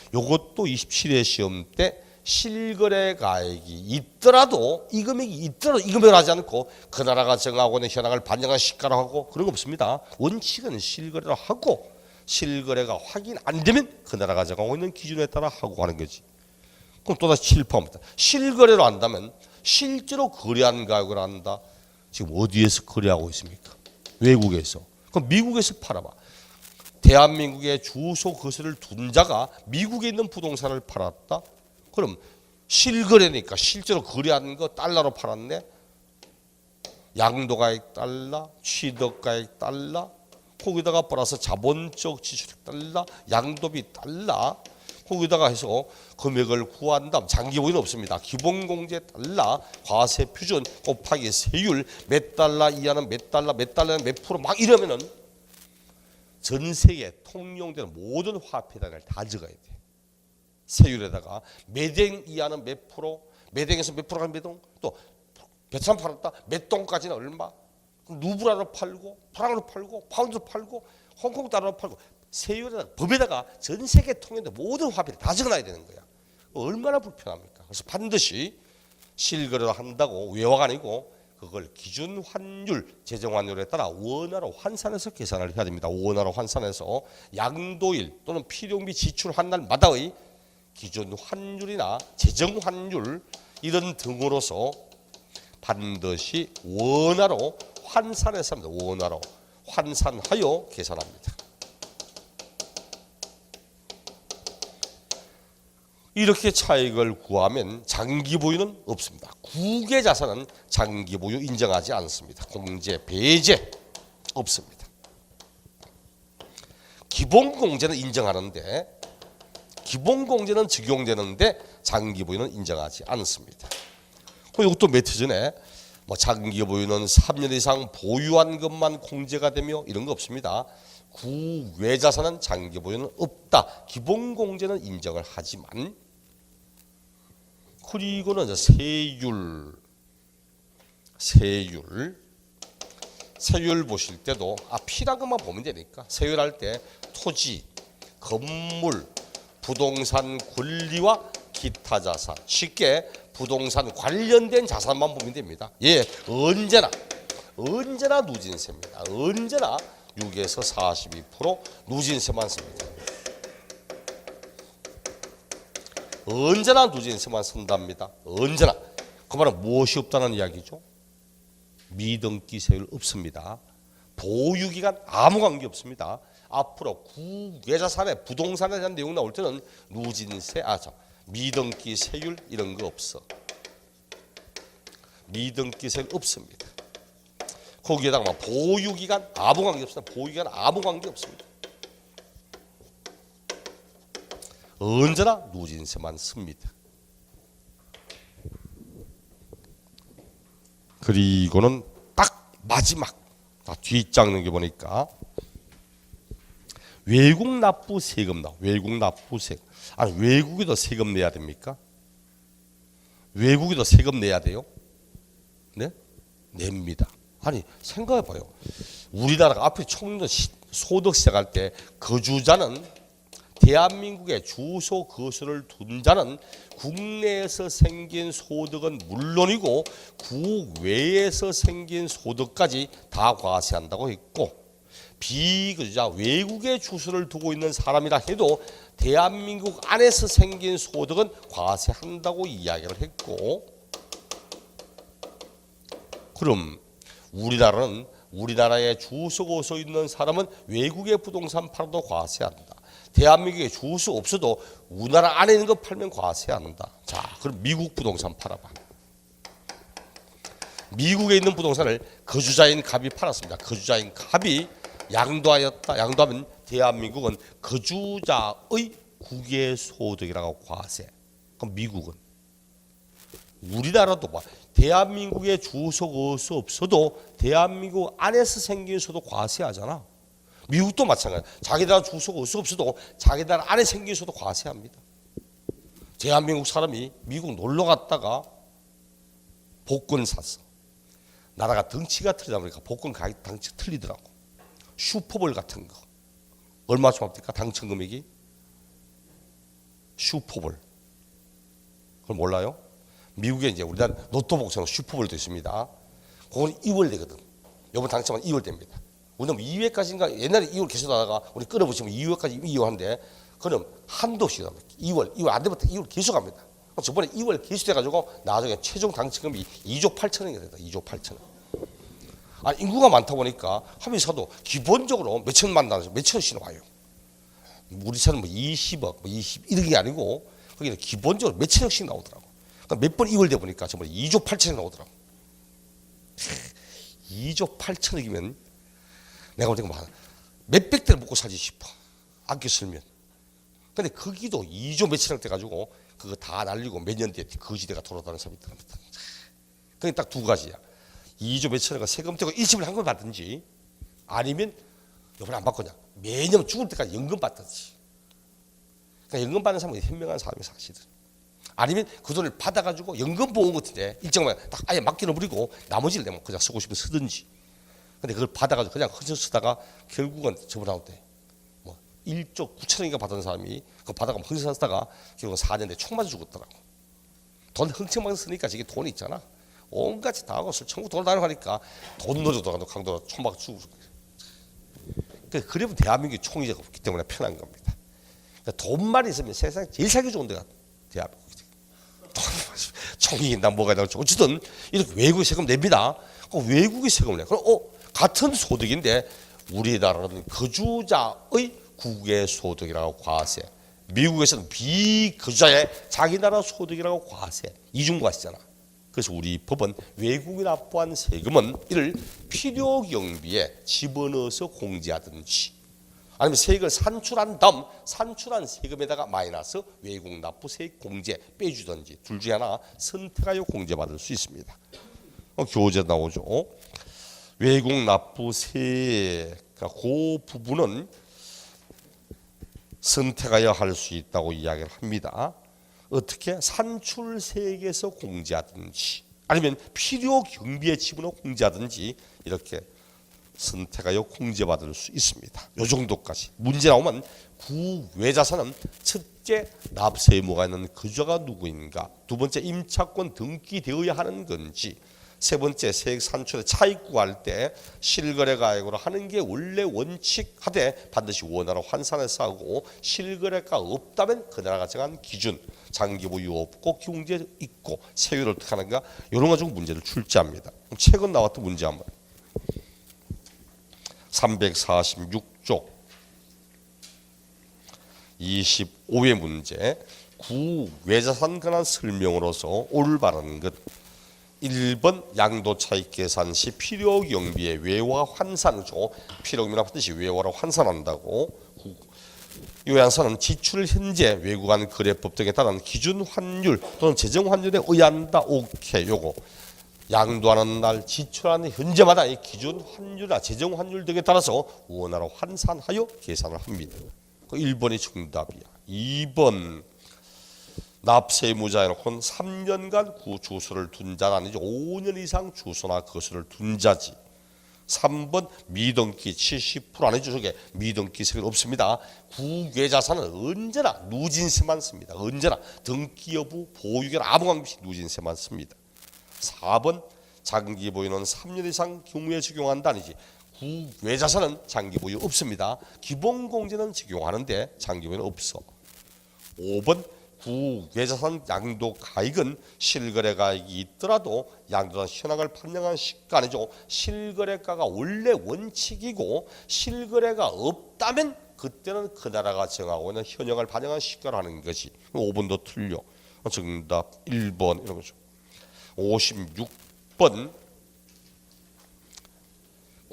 이것도 27회 시험 때 실거래 가액이 있더라도 이 금액을 하지 않고 그 나라가 정하고 있는 현황을 반영한 시가로 하고 그런 거 없습니다. 원칙은 실거래로 하고 실거래가 확인 안 되면 그 나라가 정하고 있는 기준에 따라 하고 하는 거지. 그럼 또다시 실파입니다. 실거래로 한다면 실제로 거래한 가격을 한다. 지금 어디에서 거래하고 있습니까? 외국에서. 그럼 미국에서 팔아봐. 대한민국의 주소 거소를 둔 자가 미국에 있는 부동산을 팔았다. 그럼 실거래니까 실제로 거래한 거 달러로 팔았네. 양도가액 달러, 취득가액 달러, 거기다가 플러스 자본적 지출액 달러, 양도비 달러, 거기다가 해서 금액을 구한 다음 장기보유는 없습니다. 기본공제 달러, 과세 표준 곱하기 세율 몇 달러 이하는 몇 달러는 몇 프로 막 이러면은 전 세계에 통용되는 모든 화폐 단위를 다 적어야 돼. 세율에다가 매댕 이하는 몇 프로, 매댕에서 몇 프로가 매동, 또 베트남 팔았다 몇 동까지는 얼마, 루브라로 팔고 프랑으로 팔고 파운드로 팔고 홍콩 달러로 팔고 세율에다가 법에다가 전 세계 통용된 모든 화폐를 다 적어놔야 되는 거야. 얼마나 불편합니까? 그래서 반드시 실거래를 한다고 외화가 아니고 그걸 기준 환율, 재정 환율에 따라 원화로 환산해서 계산을 해야 됩니다. 원화로 환산해서 양도일 또는 필요비 지출한 날마다의 기준 환율이나 재정 환율 이런 등으로서 반드시 원화로 환산해서 합니다. 원화로 환산하여 계산합니다. 이렇게 차익을 구하면 장기 보유는 없습니다. 국외 자산은 장기 보유 인정하지 않습니다. 공제, 배제 없습니다. 기본 공제는 인정하는데 기본 공제는 적용되는데 장기 보유는 인정하지 않습니다. 이것도 며칠 전에 장기 보유는 3년 이상 보유한 것만 공제가 되며 이런 거 없습니다. 국외 자산은 장기 보유는 없다. 기본 공제는 인정을 하지만 그리고는 세율 보실 때도 필요한 것만 보면 되니까 세율할 때 토지, 건물, 부동산 권리와 기타 자산 쉽게 부동산 관련된 자산만 보면 됩니다. 언제나 누진세입니다. 언제나 6에서 42% 누진세만 씁니다. 언제나 누진세만 쓴답니다. 언제나. 그 말은 무엇이 없다는 이야기죠? 미등기 세율 없습니다. 보유기간 아무 관계 없습니다. 앞으로 국외자산에 부동산에 대한 내용 나올 때는 누진세, 미등기 세율 이런 거 없어. 미등기 세율 없습니다. 거기에다가 보유기간 아무 관계 없습니다. 보유기간 아무 관계 없습니다. 언제나 누진세만 씁니다. 그리고는 딱 마지막 뒷장 넘겨보니까 외국 납부 세금 나와. 외국 납부 세금. 외국에도 세금 내야 됩니까? 외국에도 세금 내야 돼요? 네? 냅니다. 생각해봐요. 우리나라가 앞에 총리는 소득세 갈 때 거주자는 대한민국의 주소 거소를 둔 자는 국내에서 생긴 소득은 물론이고 국외에서 생긴 소득까지 다 과세한다고 했고 비거주자 외국에 주소를 두고 있는 사람이라 해도 대한민국 안에서 생긴 소득은 과세한다고 이야기를 했고 그럼 우리나라에 주소 거소 있는 사람은 외국의 부동산 팔아도 과세한다. 대한민국에 주소 없어도 우리나라 안에 있는 거 팔면 과세한다. 자, 그럼 미국 부동산 팔아봐. 미국에 있는 부동산을 거주자인 갑이 팔았습니다. 거주자인 갑이 양도하였다. 양도하면 대한민국은 거주자의 국외소득이라고 과세. 그럼 미국은? 우리나라도 봐. 대한민국에 주소가 없어도 대한민국 안에서 생긴 소득 과세하잖아. 미국도 마찬가지야. 자기 나라 주소가 없어도 자기 나라 안에 생긴 소득 과세합니다. 대한민국 사람이 미국 놀러 갔다가 복권 샀어. 나라가 덩치가 틀리다 보니까 복권 가격 덩치 틀리더라고. 슈퍼볼 같은 거 얼마쯤 합니까? 당첨 금액이? 슈퍼볼 그걸 몰라요? 미국에 이제 우리나라 로또 복처럼 슈퍼볼도 있습니다. 그건 2월 되거든. 이번 당첨은 2월 됩니다. 우리는 2회까지인가 옛날에 2월 계속 하다가 우리 끌어붙이면 2회까지 이용하는데 그럼 한도 없이 2월 안 되면 2월 계속 합니다. 저번에 2월 계속돼가지고 나중에 최종 당첨금이 2조 8천원이 됐다. 2조 8천원. 아, 인구가 많다 보니까 하면서도 기본적으로 몇천만 단에서 몇천씩 와요. 우리 차는 뭐 20억, 뭐 21억이 아니고 거기는 기본적으로 몇천억씩 나오더라고. 그러니까 몇 번 2월 돼 보니까 저번에 2조 8천억이 나오더라고. 2조 8천억이면 내가 볼 때 몇백 대를 먹고 살지 싶어. 아껴 쓰면. 근데 거기도 2조 몇천억 돼가지고 그거 다 날리고 몇 년 뒤에 거지대가 돌아다니는 사람이 있답니다. 그게 딱 두 가지야. 2조 몇천억을 세금 떼고 일시불 한번 받든지 아니면 이번에 안 받거냐. 매년 죽을 때까지 연금 받든지. 그러니까 연금 받는 사람은 현명한 사람이 사실은. 아니면 그 돈을 받아가지고 연금 보험 같은데 일정만 딱 아예 맡겨놓으리고 나머지를 내면 그냥 쓰고 싶으면 쓰든지. 근데 그걸 받아가지고 그냥 허전 쓰다가 결국은 저번에 때 뭐 1조 9천억인가 받은 사람이 그거 받아가면 허전 쓰다가 결국은 4년 뒤에 총 맞아 죽었더라고. 돈 흥청망청 쓰니까 저게 돈이 있잖아. 온갖 다 하고 술 천국 돌아다니고 하니까 돈 넣어줘도 강도가 총 맞아 죽고. 그래도 대한민국이 총리제가 없기 때문에 편한 겁니다. 그러니까 돈만 있으면 세상에 제일 살기 좋은 데가 대한민국이지. 총리나 뭐가 나고 어쨌든 이렇게 외국에 세금 냅니다. 외국에 세금을 내. 그럼 같은 소득인데 우리나라는 거주자의 국외 소득이라고 과세. 미국에서는 비거주자의 자기 나라 소득이라고 과세. 이중과세잖아. 그래서 우리 법은 외국인 납부한 세금은 이를 필요 경비에 집어넣어서 공제하든지 아니면 세액을 산출한 다음 산출한 세금에다가 마이너스 외국 납부 세액 공제 빼주든지 둘 중에 하나 선택하여 공제받을 수 있습니다. 교재 나오죠. 외국 납부 세액 그 부분은 선택하여 할 수 있다고 이야기를 합니다. 어떻게 산출 세액에서 공제하든지 아니면 필요 경비에 집어넣어 공제하든지 이렇게 선택하여 공제받을 수 있습니다. 이 정도까지. 문제 나오면 국외자산은 첫째 납세 의무가 있는 거주자가 누구인가, 두 번째 임차권 등기되어야 하는 건지, 세 번째 세액 산출의 차익 구할 때 실거래 가액으로 하는 게 원래 원칙하되 반드시 원화로 환산해서 하고 실거래가 없다면 그 나라가 정한 기준 장기 보유 없고 기공제 있고 세율을 어떻게 하는가 이런 거 가지고 문제를 출제합니다. 최근 나왔던 문제 한번 346쪽 25회 문제 구외자산 관한 설명으로서 올바른 것 1번 양도 차익 계산 시 필요 경비에 외화 환산이죠. 필요 경비는 반드시 외화로 환산한다고. 요양사는 지출 현재 외국안 거래법 등에 따른 기준 환율 또는 재정 환율에 의한다. 오케이. 요거 양도하는 날 지출하는 현재마다 이 기준 환율이나 재정 환율 등에 따라서 원화로 환산하여 계산을 합니다. 1번이 정답이야. 2번 납세 의무자에놓고는 3년간 구 주소를 둔 자는 아니죠. 5년 이상 주소나 거소를 둔 자지. 3번 미등기 70% 아니죠. 저게 미등기 세금 없습니다. 국외자산은 언제나 누진세만 씁니다. 언제나 등기 여부 보유권 아무 관계없이 누진세만 씁니다. 4번 장기 보유는 3년 이상 경우에 적용한다 아니지. 국외자산은 장기 보유 없습니다. 기본공제는 적용하는데 장기 보유는 없어. 5번 국외자산 양도 가액은 실거래 가액이 있더라도 양도한 현황을 판명한 시가 아니죠. 실거래가가 원래 원칙이고 실거래가 없다면 그때는 그 나라가 정하고 있는 현황을 반영한 시가를 하는 거지. 5번도 틀려. 정답 1번 이런 거죠. 56번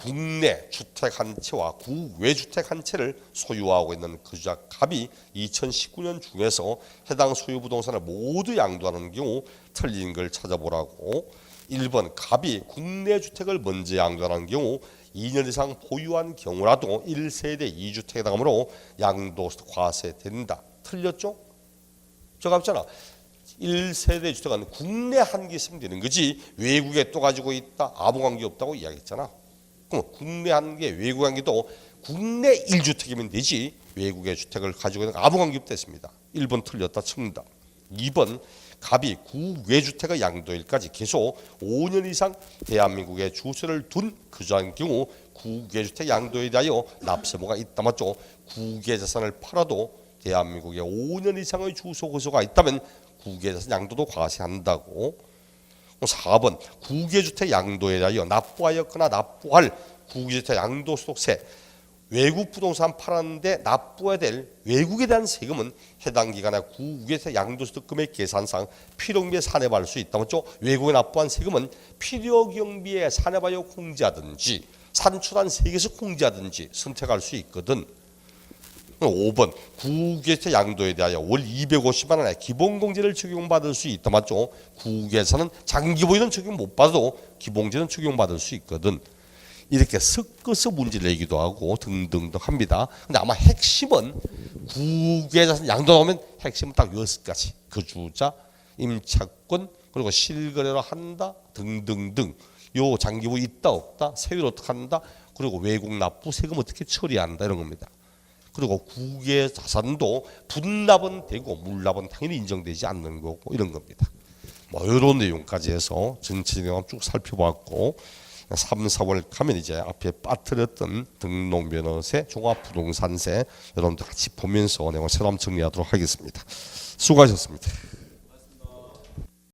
국내 주택 한 채와 국외 주택 한 채를 소유하고 있는 거주자 갑이 2019년 중에서 해당 소유 부동산을 모두 양도하는 경우 틀린 걸 찾아보라고. 1번 갑이 국내 주택을 먼저 양도하는 경우 2년 이상 보유한 경우라도 1세대 2주택에 해당하므로 양도세 과세된다. 틀렸죠? 저가 없잖아. 1세대 주택은 국내 한 개 있으면 되는 거지 외국에 또 가지고 있다 아무 관계 없다고 이야기했잖아. 그럼 국내 한 개 외국 한 개도 국내 1주택이면 되지 외국의 주택을 가지고 있는 아무 관계 없다 했습니다. 1번 틀렸다 칩니다. 2번 갑이 국외 주택의 양도일까지 계속 5년 이상 대한민국에 주소를 둔 거주한 경우 국외 주택 양도에 대하여 납세모가 있다 맞죠? 국외 자산을 팔아도 대한민국에 5년 이상의 주소 거소가 있다면 국외자산 양도도 과세한다고. 4번 국외주택 양도에 대하여 납부하였거나 납부할 국외주택 양도소득세 외국 부동산 팔았는데 납부해야 될 외국에 대한 세금은 해당 기간에 국외주택 양도소득금의 계산상 필요경비에 산입할 수 있다 맞죠? 외국에 납부한 세금은 필요경비에 산입하여 공제하든지 산출한 세계에서 공제하든지 선택할 수 있거든. 5번 국외주택 양도에 대하여 월 250만 원의 기본공제를 적용받을 수 있다 맞죠? 국외에서는 장기보유는 적용 못 받아도 기본공제는 적용받을 수 있거든. 이렇게 섞어서 문제를 내기도 하고 등등등 합니다. 근데 아마 핵심은 국외자산 양도 나오면 핵심은 딱 6가지. 거주자, 임차권, 그리고 실거래를 한다 등등등. 요 장기보유 있다 없다, 세율 어떻게 한다, 그리고 외국 납부 세금 어떻게 처리한다 이런 겁니다. 그리고 국외 자산도 분납은 되고 물납은 당연히 인정되지 않는 거고 이런 겁니다. 뭐 이런 내용까지 해서 전체 내용 쭉 살펴봤고 3, 4월 가면 이제 앞에 빠뜨렸던 등록면허세, 종합부동산세 여러분들 같이 보면서 내용 새로 정리하도록 하겠습니다. 수고하셨습니다.